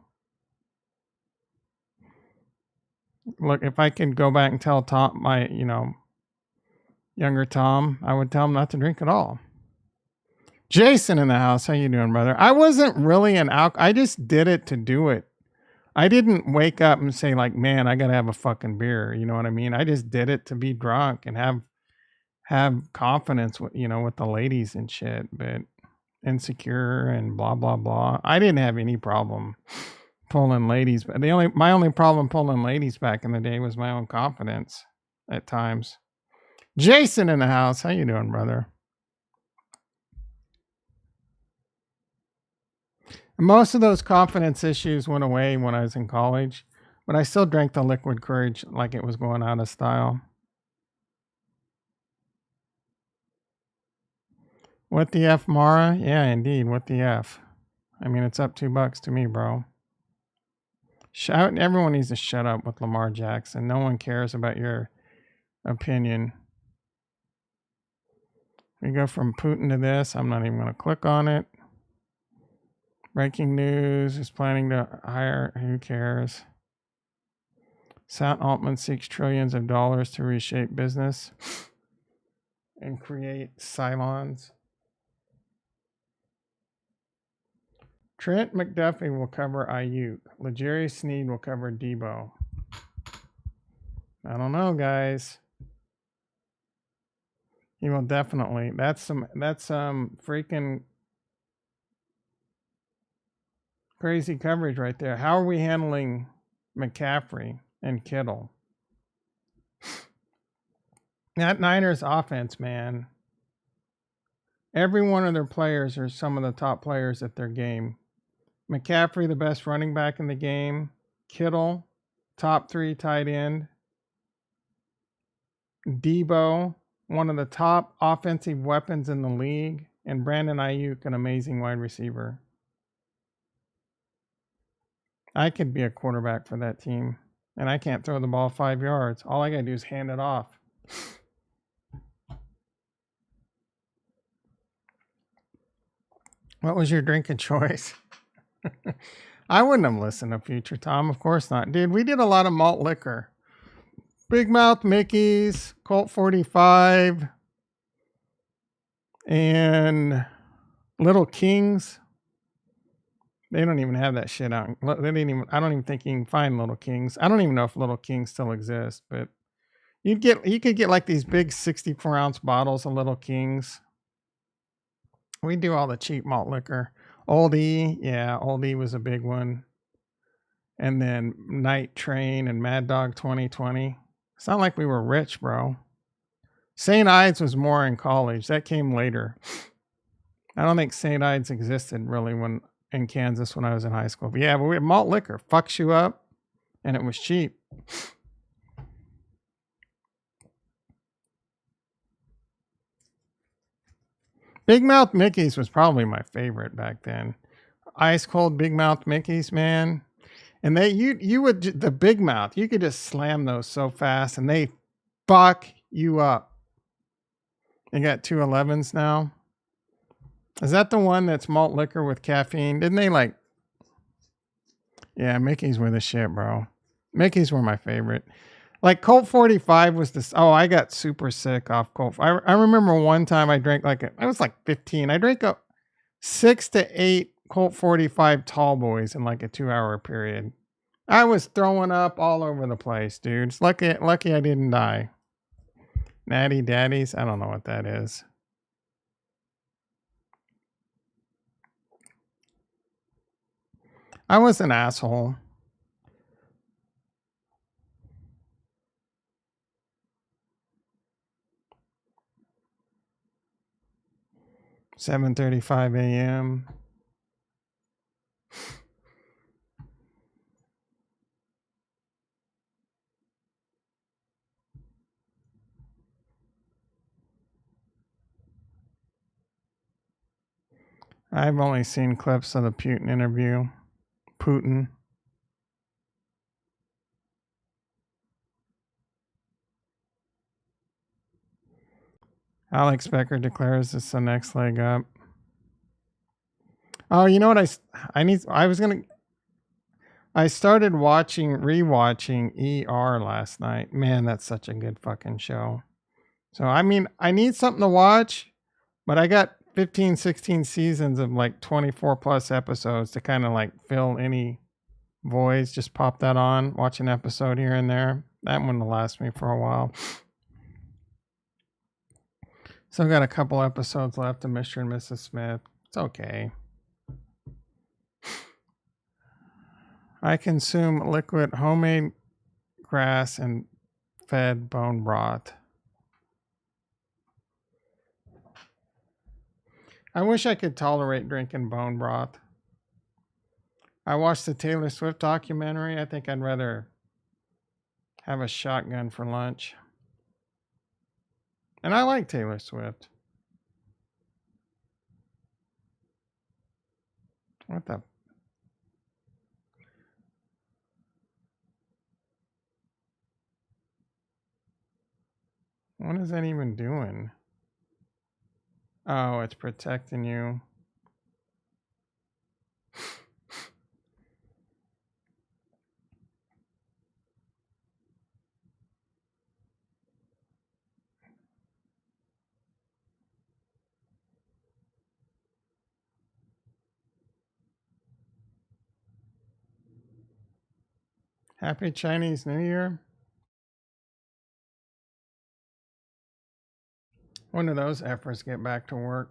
Speaker 2: Look, if I could go back and tell Tom, my, younger Tom, I would tell him not to drink at all. Jason in the house. How you doing, brother? I wasn't really an I just did it to do it. I didn't wake up and say like, man, I got to have a fucking beer. You know what I mean? I just did it to be drunk and have confidence with, with the ladies and shit, but insecure and blah, blah, blah. I didn't have any problem pulling ladies, but my only problem pulling ladies back in the day was my own confidence at times. Jason in the house. How you doing, brother? Most of those confidence issues went away when I was in college, but I still drank the liquid courage like it was going out of style. What the F, Mara? Yeah, indeed. What the F? I mean, it's up $2 to me, bro. Everyone needs to shut up with Lamar Jackson. No one cares about your opinion. We go from Putin to this. I'm not even going to click on it. Breaking news is planning to hire. Who cares? Sam Altman seeks trillions of dollars to reshape business and create Cylons. Trent McDuffie will cover Ayuk. L'Jarius Sneed will cover Debo. I don't know, guys. He will definitely. That's some freaking crazy coverage right there. How are we handling McCaffrey and Kittle? That Niners offense, man. Every one of their players are some of the top players at their game. McCaffrey, the best running back in the game. Kittle, top 3 tight end. Debo, one of the top offensive weapons in the league. And Brandon Ayuk, an amazing wide receiver. I could be a quarterback for that team. And I can't throw the ball 5 yards. All I got to do is hand it off. What was your drink of choice? I wouldn't have listened to Future Tom. Of course not. Dude, we did a lot of malt liquor. Big Mouth Mickey's, Colt 45, and Little Kings. They don't even have that shit out. I don't even think you can find Little Kings. I don't even know if Little Kings still exists, but you could get like these big 64-ounce bottles of Little Kings. We do all the cheap malt liquor. Old E, yeah, Old E was a big one. And then Night Train and Mad Dog 2020. It's not like we were rich, bro. St. Ides was more in college. That came later. I don't think St. Ides existed really in Kansas when I was in high school. But yeah, but we had malt liquor. Fucks you up. And it was cheap. Big Mouth Mickey's was probably my favorite back then. Ice cold Big Mouth Mickey's, man. And you would the Big Mouth, you could just slam those so fast and they fuck you up. They got 211s now. Is that the one that's malt liquor with caffeine? Didn't they like? Yeah, Mickey's were the shit, bro. Mickey's were my favorite. Like Colt 45 was this. Oh, I got super sick off Colt. I remember one time I drank I was like 15. I drank 6 to 8 Colt 45 tall boys in like a 2-hour period. I was throwing up all over the place, dude. It's lucky I didn't die. Natty Daddies, I don't know what that is. I was an asshole. $7:35 a.m. I've only seen clips of the Putin interview. Putin. Alex Becker declares it's the next leg up. Oh, you know what I started rewatching ER last night. Man, that's such a good fucking show. So, I mean, I need something to watch, but I got 15, 16 seasons of like 24 plus episodes to kind of like fill any voids. Just pop that on, watch an episode here and there. That one will last me for a while. Still got a couple episodes left of Mr. and Mrs. Smith. It's okay. I consume liquid homemade grass and fed bone broth. I wish I could tolerate drinking bone broth. I watched the Taylor Swift documentary. I think I'd rather have a shotgun for lunch. And I like Taylor Swift. What the? What is that even doing? Oh, it's protecting you. Happy Chinese New Year. When do those efforts get back to work?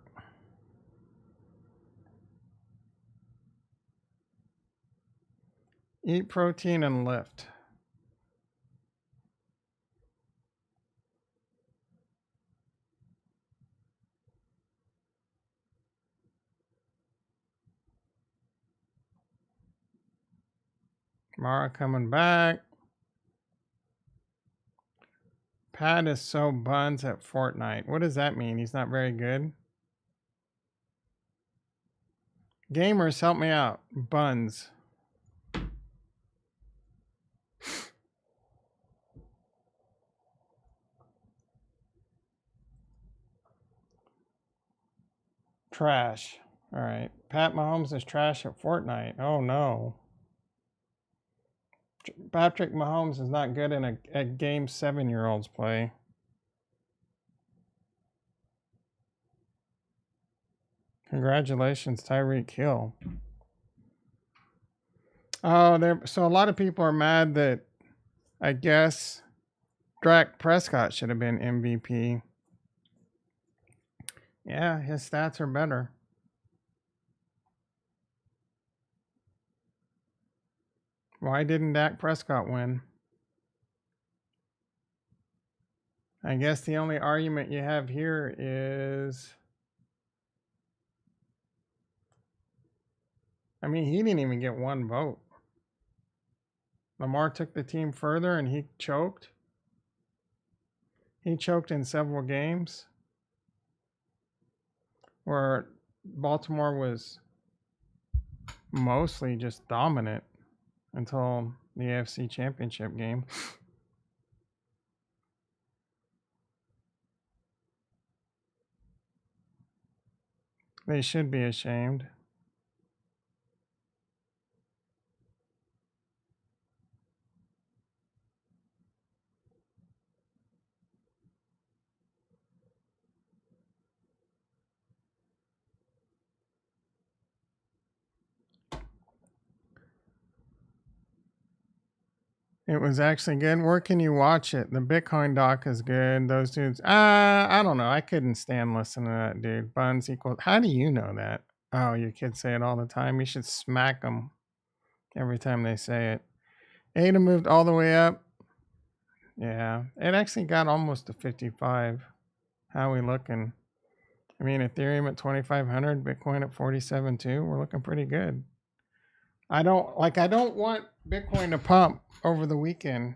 Speaker 2: Eat protein and lift. Mara coming back. Pat is so buns at Fortnite. What does that mean? He's not very good? Gamers, help me out. Buns. Trash. All right. Pat Mahomes is trash at Fortnite. Oh no. Patrick Mahomes is not good in a game 7-year-olds play. Congratulations, Tyreek Hill. Oh, so a lot of people are mad that I guess Dak Prescott should have been MVP. Yeah, his stats are better. Why didn't Dak Prescott win? I guess the only argument you have here is, I mean, he didn't even get one vote. Lamar took the team further and he choked. He choked in several games. where Baltimore was mostly just dominant until the AFC Championship game. They should be ashamed. It was actually good. Where can you watch it? The Bitcoin doc is good. Those dudes, I don't know. I couldn't stand listening to that dude. Buns equal. How do you know that? Oh, your kids say it all the time. You should smack them every time they say it. ADA moved all the way up. Yeah, it actually got almost to 55. How we looking? I mean, Ethereum at 2,500, Bitcoin at 47.2. We're looking pretty good. I don't want Bitcoin to pump over the weekend.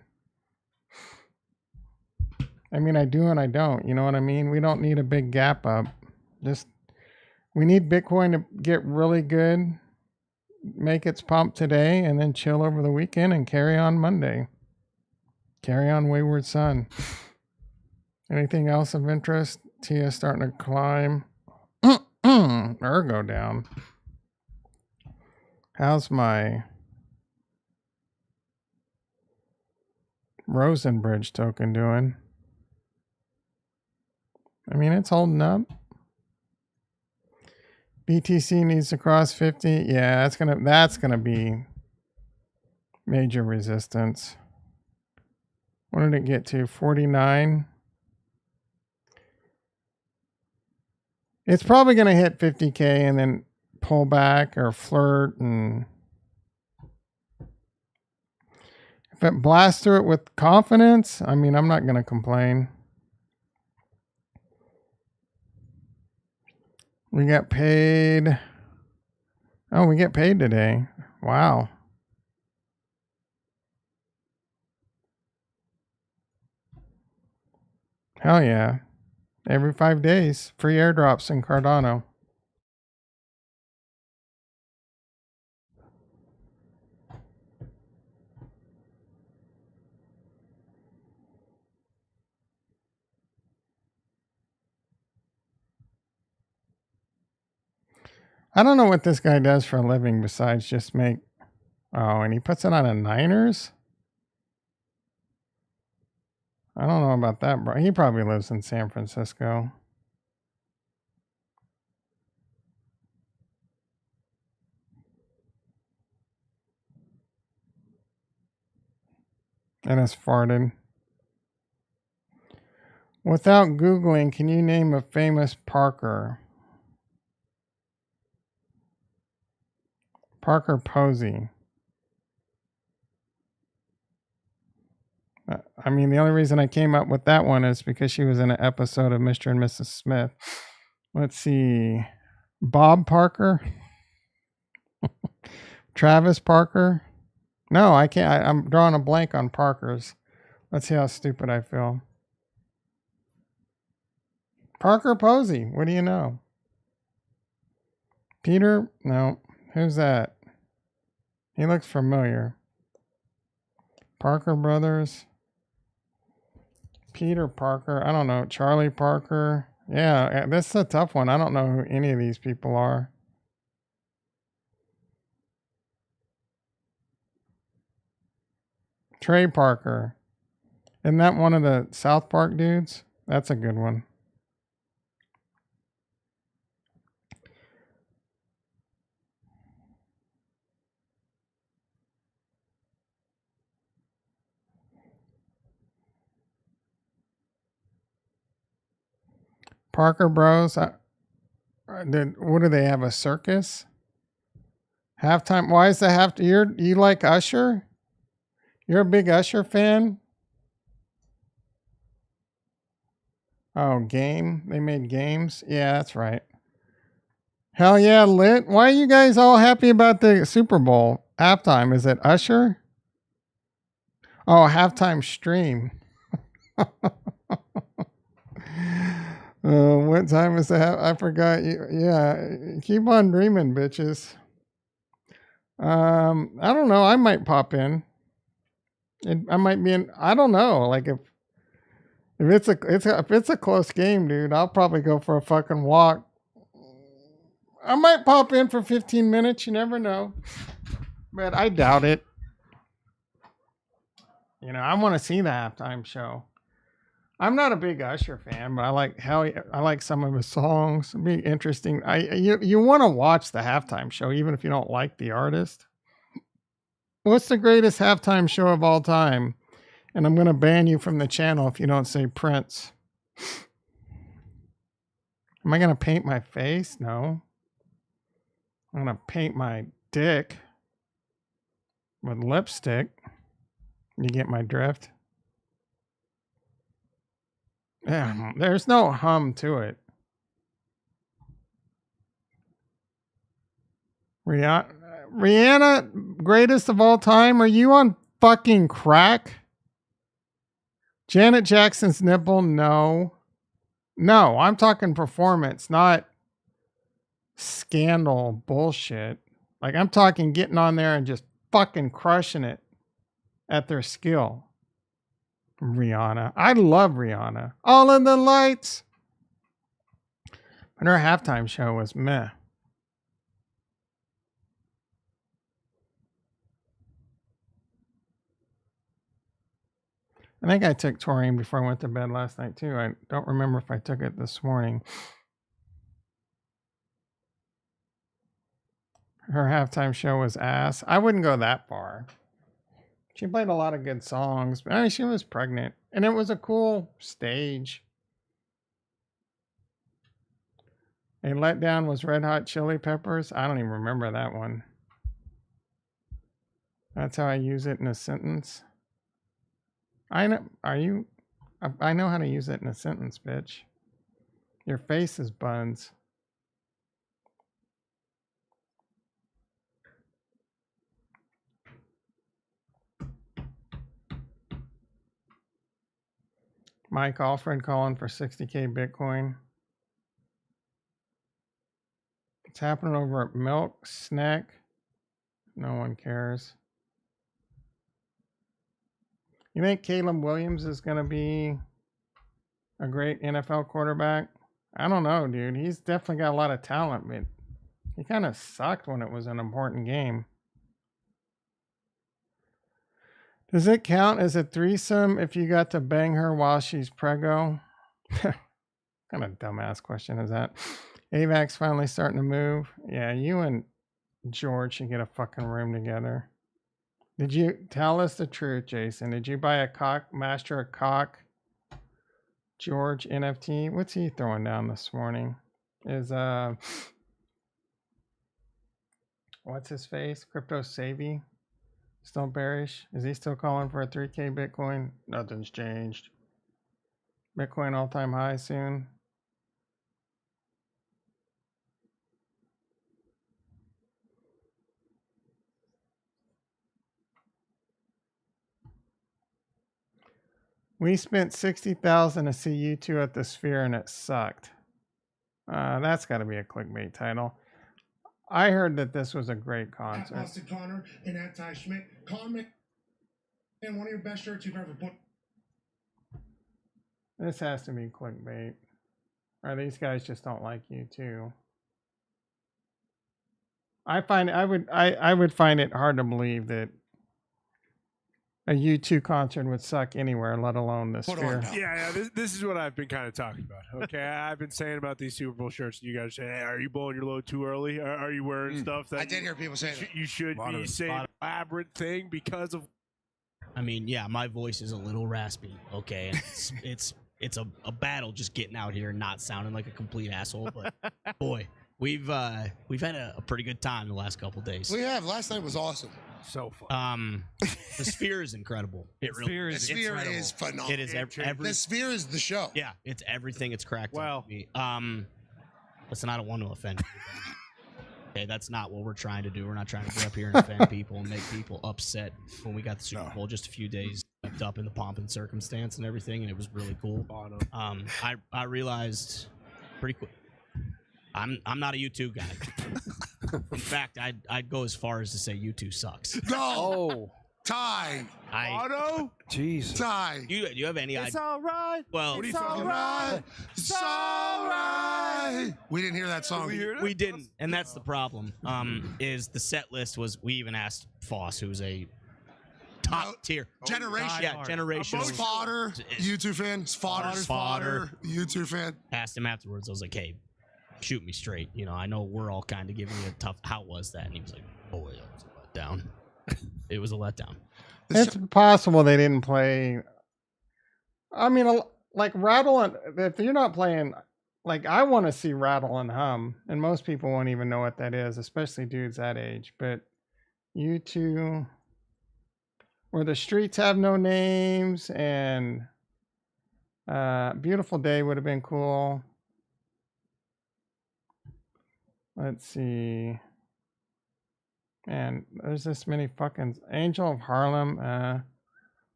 Speaker 2: I mean, I do and I don't. You know what I mean? We don't need a big gap up. We need Bitcoin to get really good, make its pump today, and then chill over the weekend and carry on Monday. Carry on, wayward son. Anything else of interest? Tia starting to climb. Ergo down. How's my Rosenbridge token doing? I mean, it's holding up. BTC needs to cross 50. Yeah, that's gonna be major resistance. What did it get to? 49. It's probably gonna hit 50K and then pull back or flirt, and if it blasts through it with confidence, I mean, I'm not gonna complain. We got paid. Oh, we get paid today. Wow. Hell yeah. Every 5 days. Free airdrops in Cardano. I don't know what this guy does for a living besides just make... Oh, and he puts it on a Niners? I don't know about that, bro. He probably lives in San Francisco. And it's farted. Without Googling, can you name a famous Parker? Parker Posey. I mean, the only reason I came up with that one is because she was in an episode of Mr. and Mrs. Smith. Let's see. Bob Parker? Travis Parker? No, I can't. I'm drawing a blank on Parkers. Let's see how stupid I feel. Parker Posey. What do you know? Peter? No. Who's that? He looks familiar. Parker Brothers. Peter Parker. I don't know. Charlie Parker. Yeah, this is a tough one. I don't know who any of these people are. Trey Parker. Isn't that one of the South Park dudes? That's a good one. Parker Bros. What do they have? A circus? Halftime. Why is the halftime? You like Usher? You're a big Usher fan? Oh, Game. They made games. Yeah, that's right. Hell yeah, lit. Why are you guys all happy about the Super Bowl halftime? Is it Usher? Oh, halftime stream. What What time is that? I forgot. Yeah, keep on dreaming, bitches. I don't know. I might pop in. I might be in. I don't know. Like if it's a close game, dude, I'll probably go for a fucking walk. I might pop in for 15 minutes. You never know, but I doubt it. You know, I want to see the halftime show. I'm not a big Usher fan, but I like some of his songs. It'd be interesting. You want to watch the halftime show even if you don't like the artist. What's the greatest halftime show of all time? And I'm going to ban you from the channel if you don't say Prince. Am I going to paint my face? No. I'm going to paint my dick with lipstick. You get my drift? Yeah, there's no hum to it. Rihanna, greatest of all time? Are you on fucking crack? Janet Jackson's nipple? No. No, I'm talking performance, not scandal bullshit. Like, I'm talking getting on there and just fucking crushing it at their skill. Rihanna. I love Rihanna. All in the lights. But her halftime show was meh. I think I took taurine before I went to bed last night too. I don't remember if I took it this morning. Her halftime show was ass. I wouldn't go that far. She played a lot of good songs, but I mean, she was pregnant, and it was a cool stage. A letdown was Red Hot Chili Peppers. I don't even remember that one. That's how I use it in a sentence. I know. I know how to use it in a sentence, bitch. Your face is buns. Mike Alfred calling for 60K Bitcoin. It's happening over at Milk Snack. No one cares. You think Caleb Williams is going to be a great NFL quarterback? I don't know, dude. He's definitely got a lot of talent, but he kind of sucked when it was an important game. Does it count as a threesome if you got to bang her while she's preggo? Kind of dumbass question is that? AVAC's finally starting to move. Yeah, you and George should get a fucking room together. Did you tell us the truth, Jason? Did you buy a Master of Cock George NFT? What's he throwing down this morning? Is what's his face? Crypto Savvy still bearish? Is he still calling for a 3K Bitcoin? Nothing's changed. Bitcoin all-time high soon. We spent $60,000 to see you two at the Sphere and it sucked. That's got to be a clickbait title. I heard that this was a great concert.
Speaker 3: Austin Connor and at Ty Schmidt. Comment and one of your best shirts you've ever put.
Speaker 2: This has to be clickbait. Or these guys just don't like you too. I would find it hard to believe that a U2 concert would suck anywhere, let alone the Sphere.
Speaker 4: Yeah, this is what I've been kind of talking about. Okay, I've been saying about these Super Bowl shirts. And you guys say, hey, are you blowing your load too early? Are you wearing stuff that
Speaker 3: I did hear people saying
Speaker 4: you should be saying elaborate thing because of?
Speaker 5: I mean, yeah, my voice is a little raspy. Okay, it's a battle just getting out here and not sounding like a complete asshole. But boy, we've had a pretty good time the last couple days.
Speaker 3: we have. Last night was awesome.
Speaker 4: So fun.
Speaker 5: The Sphere is incredible.
Speaker 3: The Sphere is phenomenal.
Speaker 5: It is
Speaker 3: The Sphere is the show.
Speaker 5: Yeah, it's everything it's cracked.
Speaker 4: Well,
Speaker 5: up to be. Listen, I don't want to offend people. Okay, that's not what we're trying to do. We're not trying to get up here and offend people and make people upset when we got the Super Bowl just a few days up in the pomp and circumstance and everything, and it was really cool. I realized pretty quick. I'm not a U2 guy. In fact, I'd go as far as to say U2 sucks.
Speaker 3: No,
Speaker 6: Oh,
Speaker 3: Ty,
Speaker 4: Auto?
Speaker 6: jeez.
Speaker 3: Ty.
Speaker 5: Do you have any
Speaker 4: It's
Speaker 5: idea?
Speaker 4: all right.
Speaker 5: Well,
Speaker 3: It's all right. It's all right. We didn't hear that song.
Speaker 5: we didn't, and that's the problem. Is the set list was we even asked Foss, who's a top tier
Speaker 3: Generation.
Speaker 5: yeah, generation.
Speaker 3: Fodder, YouTube fan. Fodder, YouTube fan.
Speaker 5: Asked him afterwards. I was like, hey, shoot me straight. You know, I know we're all kind of giving you a tough. How was that? And he was like, boy, it was a letdown. It was a letdown.
Speaker 2: It's possible they didn't play. I mean, like Rattle and if you're not playing, like I want to see Rattle and Hum, and most people won't even know what that is, especially dudes that age. But you two, where the streets have no names, and Beautiful Day would have been cool. Let's see. Man, there's this many fucking Angel of Harlem.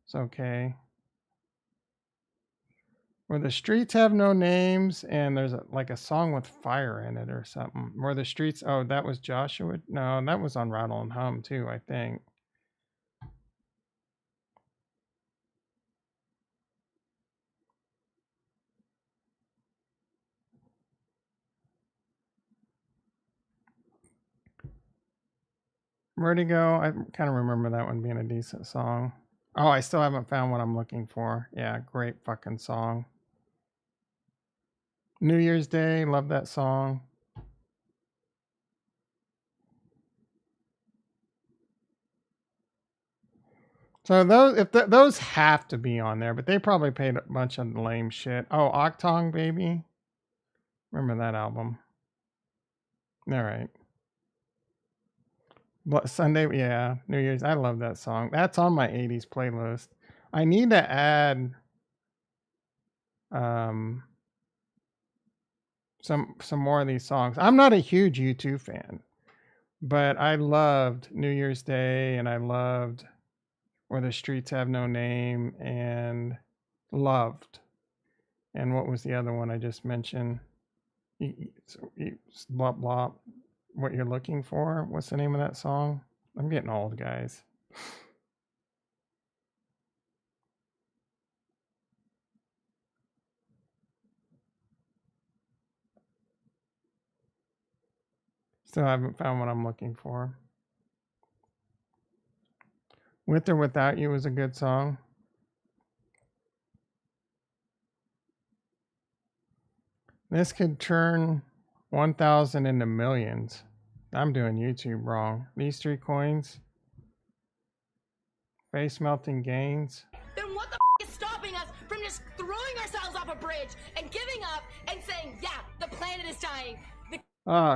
Speaker 2: It's okay. Where the streets have no names, and there's like a song with fire in it or something. Where the streets. Oh, that was Joshua. No, that was on Rattle and Hum too, I think. Vertigo, I kind of remember that one being a decent song. Oh, I still haven't found what I'm looking for. Yeah, great fucking song. New Year's Day, love that song. So those have to be on there, but they probably paid a bunch of lame shit. Oh, Octong Baby. Remember that album. All right. Sunday, yeah, New Year's. I love that song. That's on my 80s playlist. I need to add some more of these songs. I'm not a huge U2 fan, but I loved New Year's Day, and I loved Where the Streets Have No Name, and loved. And what was the other one I just mentioned? Blah blah. What You're Looking For. What's the name of that song? I'm getting old, guys. Still haven't found what I'm looking for. With or Without You was a good song. This could turn 1,000 into millions. I'm doing YouTube wrong. These 3 coins. Face melting gains.
Speaker 7: Then what the is stopping us from just throwing ourselves off a bridge and giving up and saying, yeah, the planet is dying. The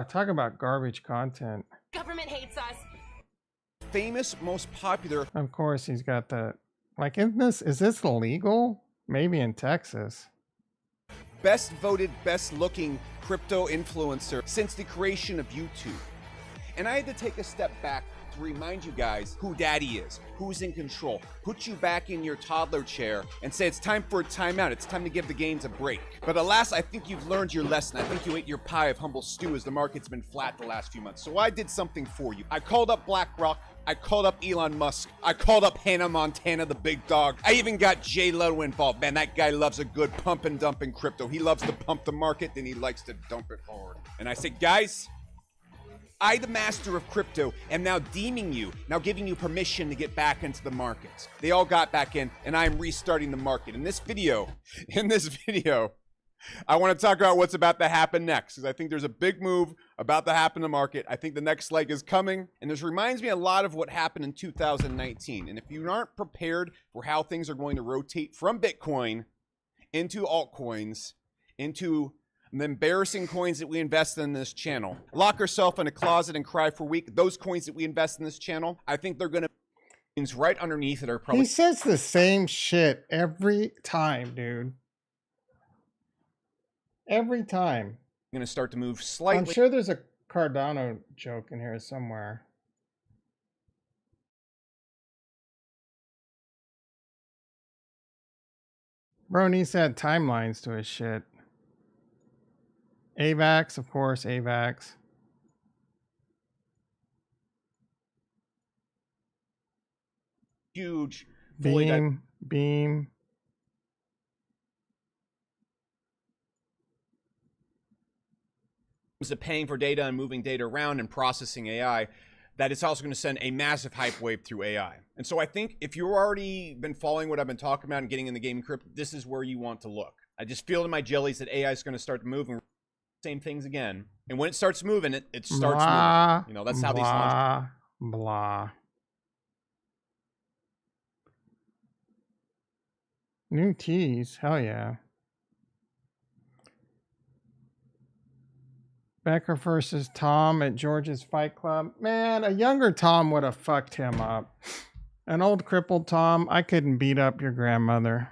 Speaker 2: Talk about garbage content.
Speaker 7: government hates us.
Speaker 8: Famous, most popular.
Speaker 2: Of course, he's got the like. Is this illegal? Maybe in Texas.
Speaker 8: Best voted, best looking crypto influencer since the creation of YouTube. And I had to take a step back to remind you guys who daddy is, who's in control, put you back in your toddler chair and say it's time for a timeout. It's time to give the gains a break. But alas, I think you've learned your lesson. I think you ate your pie of humble stew as the market's been flat the last few months. So I did something for you. I called up BlackRock. I called up Elon Musk. I called up Hannah Montana, the big dog. I even got J-Lo involved. Man, that guy loves a good pump and dump in crypto. He loves to pump the market, then he likes to dump it forward. And I said, guys, I, the master of crypto, am now deeming you, now giving you permission to get back into the markets. They all got back in, and I am restarting the market. In this video, I want to talk about what's about to happen next, because I think there's a big move about to happen in the market. I think the next leg is coming, and this reminds me a lot of what happened in 2019. And if you aren't prepared for how things are going to rotate from Bitcoin into altcoins, into the embarrassing coins that we invest in this channel, lock yourself in a closet and cry for a week. Those coins that we invest in this channel, I think they're going to right underneath it are probably.
Speaker 2: He says the same shit every time, dude. Every time.
Speaker 8: Going to start to move slightly.
Speaker 2: I'm sure there's a Cardano joke in here somewhere. Bro needs to add timelines to his shit. AVAX, of course, AVAX.
Speaker 8: Huge. fully
Speaker 2: Beam.
Speaker 8: of paying for data and moving data around and processing AI, that it's also going to send a massive hype wave through AI. And so I think if you've already been following what I've been talking about and getting in the gaming crypto, this is where you want to look. I just feel in my jellies that AI is going to start moving same things again. And when it starts moving, it starts moving. You know, that's how these launch.
Speaker 2: Blah. New teas, hell yeah. Becker versus Tom at George's Fight Club. Man, a younger Tom would have fucked him up. An old crippled Tom, I couldn't beat up your grandmother.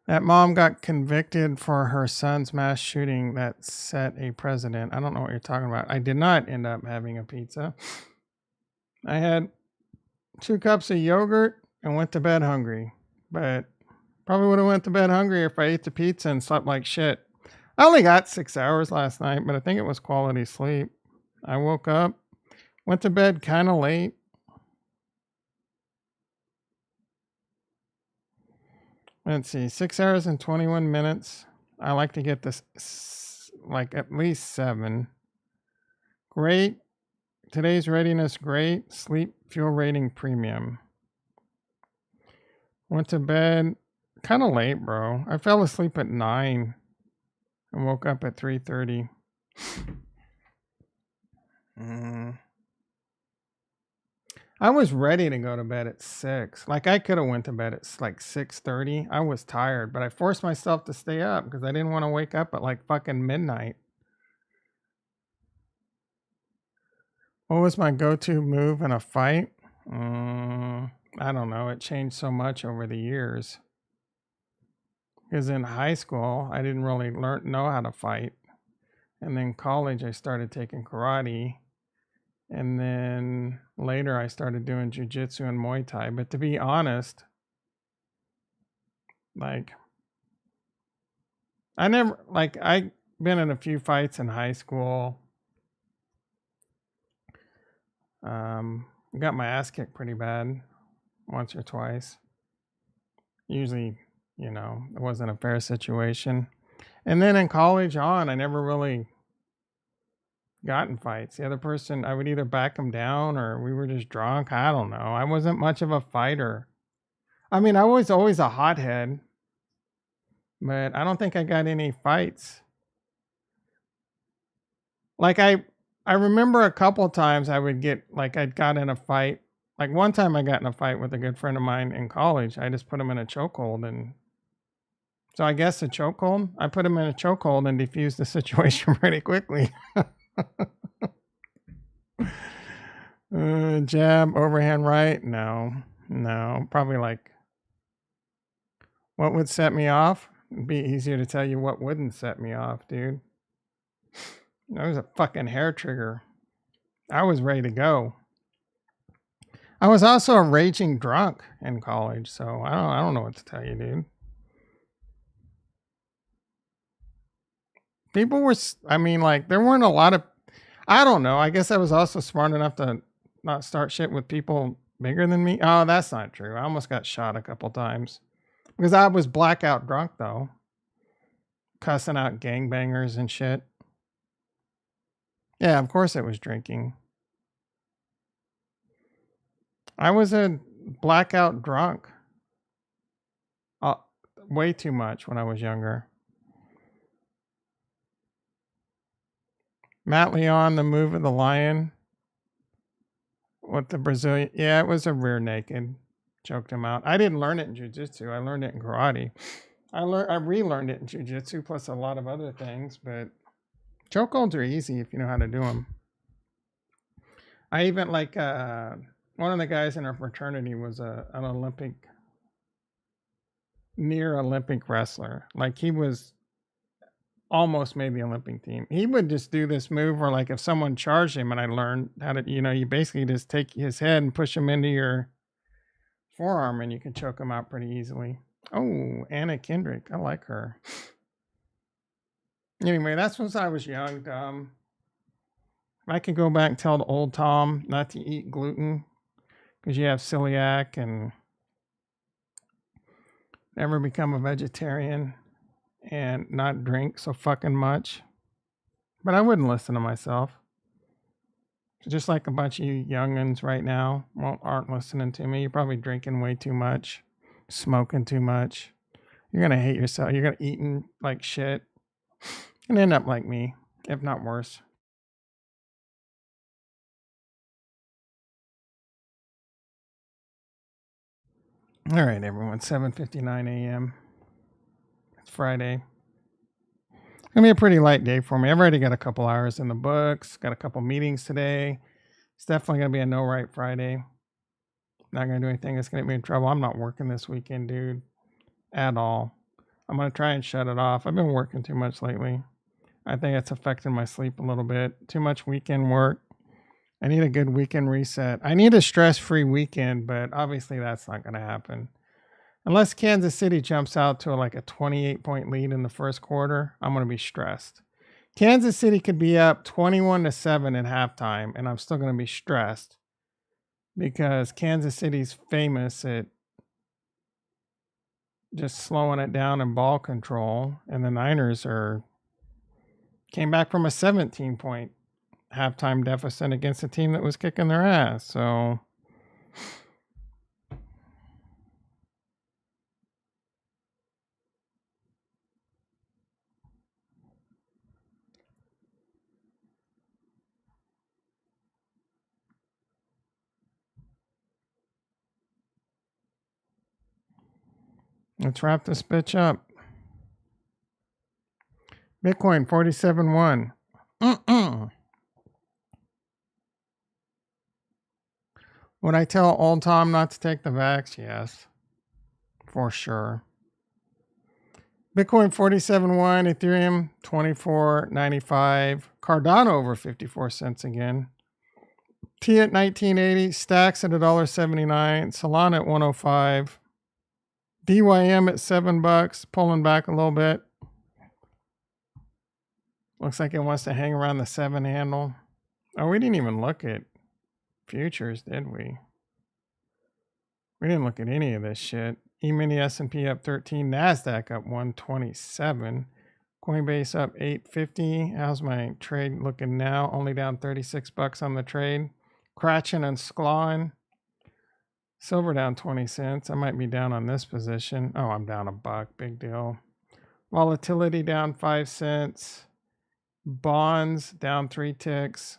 Speaker 2: That mom got convicted for her son's mass shooting that set a precedent. I don't know what you're talking about. I did not end up having a pizza. I had 2 cups of yogurt and went to bed hungry. But probably would have went to bed hungry if I ate the pizza and slept like shit. I only got 6 hours last night, but I think it was quality sleep. I woke up, went to bed kind of late. Let's see, 6 hours and 21 minutes. I like to get this like at least 7. Great. Today's readiness, great. Sleep fuel rating premium. Went to bed kind of late, bro. I fell asleep at 9 and woke up at 3:30. I was ready to go to bed at 6. Like I could have went to bed at like 6:30. I was tired, but I forced myself to stay up because I didn't want to wake up at like fucking midnight. What was my go-to move in a fight? I don't know. It changed so much over the years. Because in high school, I didn't really know how to fight. And then college, I started taking karate. And then later, I started doing jiu-jitsu and Muay Thai. But to be honest, like, I've been in a few fights in high school. Got my ass kicked pretty bad once or twice. Usually, you know, it wasn't a fair situation. And then in college on, I never really got in fights. The other person, I would either back them down or we were just drunk. I don't know. I wasn't much of a fighter. I mean, I was always a hothead, but I don't think I got any fights. Like I remember a couple times I would get, like I'd got in a fight. Like one time I got in a fight with a good friend of mine in college. I just put him in a chokehold, and so I guess a chokehold. I put him in a chokehold and defused the situation pretty quickly. Jab, overhand right? No. Probably like, what would set me off? It'd be easier to tell you what wouldn't set me off, dude. That was a fucking hair trigger. I was ready to go. I was also a raging drunk in college, so I don't know what to tell you, dude. People were, I mean, like, there weren't a lot of, I don't know. I guess I was also smart enough to not start shit with people bigger than me. Oh, that's not true. I almost got shot a couple times because I was blackout drunk, though. Cussing out gangbangers and shit. Yeah, of course it was drinking. I was a blackout drunk. Way too much when I was younger. Matt Leon, the move of the lion. With the Brazilian. Yeah, it was a rear naked. Choked him out. I didn't learn it in jiu-jitsu. I learned it in karate. I relearned it in jiu-jitsu plus a lot of other things, but chokeholds are easy if you know how to do them. I even like one of the guys in our fraternity was an near Olympic wrestler. Like he was almost made the Olympic team. He would just do this move where like if someone charged him, and I learned how to, you know, you basically just take his head and push him into your forearm and you can choke him out pretty easily. Oh, Anna Kendrick. I like her. Anyway, that's when I was young. I could go back and tell the old Tom not to eat gluten because you have celiac and never become a vegetarian and not drink so fucking much. But I wouldn't listen to myself. Just like a bunch of you youngins right now aren't listening to me. You're probably drinking way too much, smoking too much. You're going to hate yourself. You're going to eating like shit and end up like me, if not worse. All right, everyone. 7:59 a.m. It's Friday. It's going to be a pretty light day for me. I've already got a couple hours in the books. Got a couple meetings today. It's definitely going to be a no-write Friday. Not going to do anything that's going to get me in trouble. I'm not working this weekend, dude, at all. I'm going to try and shut it off. I've been working too much lately. I think it's affecting my sleep a little bit. Too much weekend work. I need a good weekend reset. I need a stress-free weekend, but obviously that's not going to happen. Unless Kansas City jumps out to like a 28-point lead in the first quarter, I'm going to be stressed. Kansas City could be up 21-7 at halftime, and I'm still going to be stressed because Kansas City's famous at just slowing it down in ball control, and the Niners came back from a 17-point halftime deficit against a team that was kicking their ass. So let's wrap this bitch up. Bitcoin 47.1. Would I tell old Tom not to take the vax? Yes, for sure. Bitcoin 47.1, Ethereum 24.95, Cardano over 54 cents again. T at 1980, Stax at $1.79, Solana at 105, DYM at $7, pulling back a little bit. Looks like it wants to hang around the 7 handle. Oh, we didn't even look at futures, did we? We didn't look at any of this shit. E-mini S&P up 13, NASDAQ up 127, Coinbase up 850. How's my trade looking now? Only down $36 on the trade. Cratching and Sclawing. Silver down 20 cents. I might be down on this position. Oh, I'm down $1. Big deal. Volatility down 5 cents. Bonds down 3 ticks.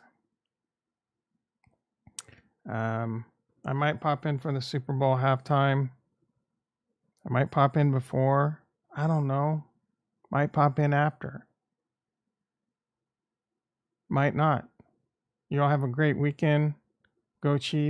Speaker 2: I might pop in for the Super Bowl halftime. I might pop in before. I don't know. Might pop in after. Might not. You all have a great weekend. Go Chiefs.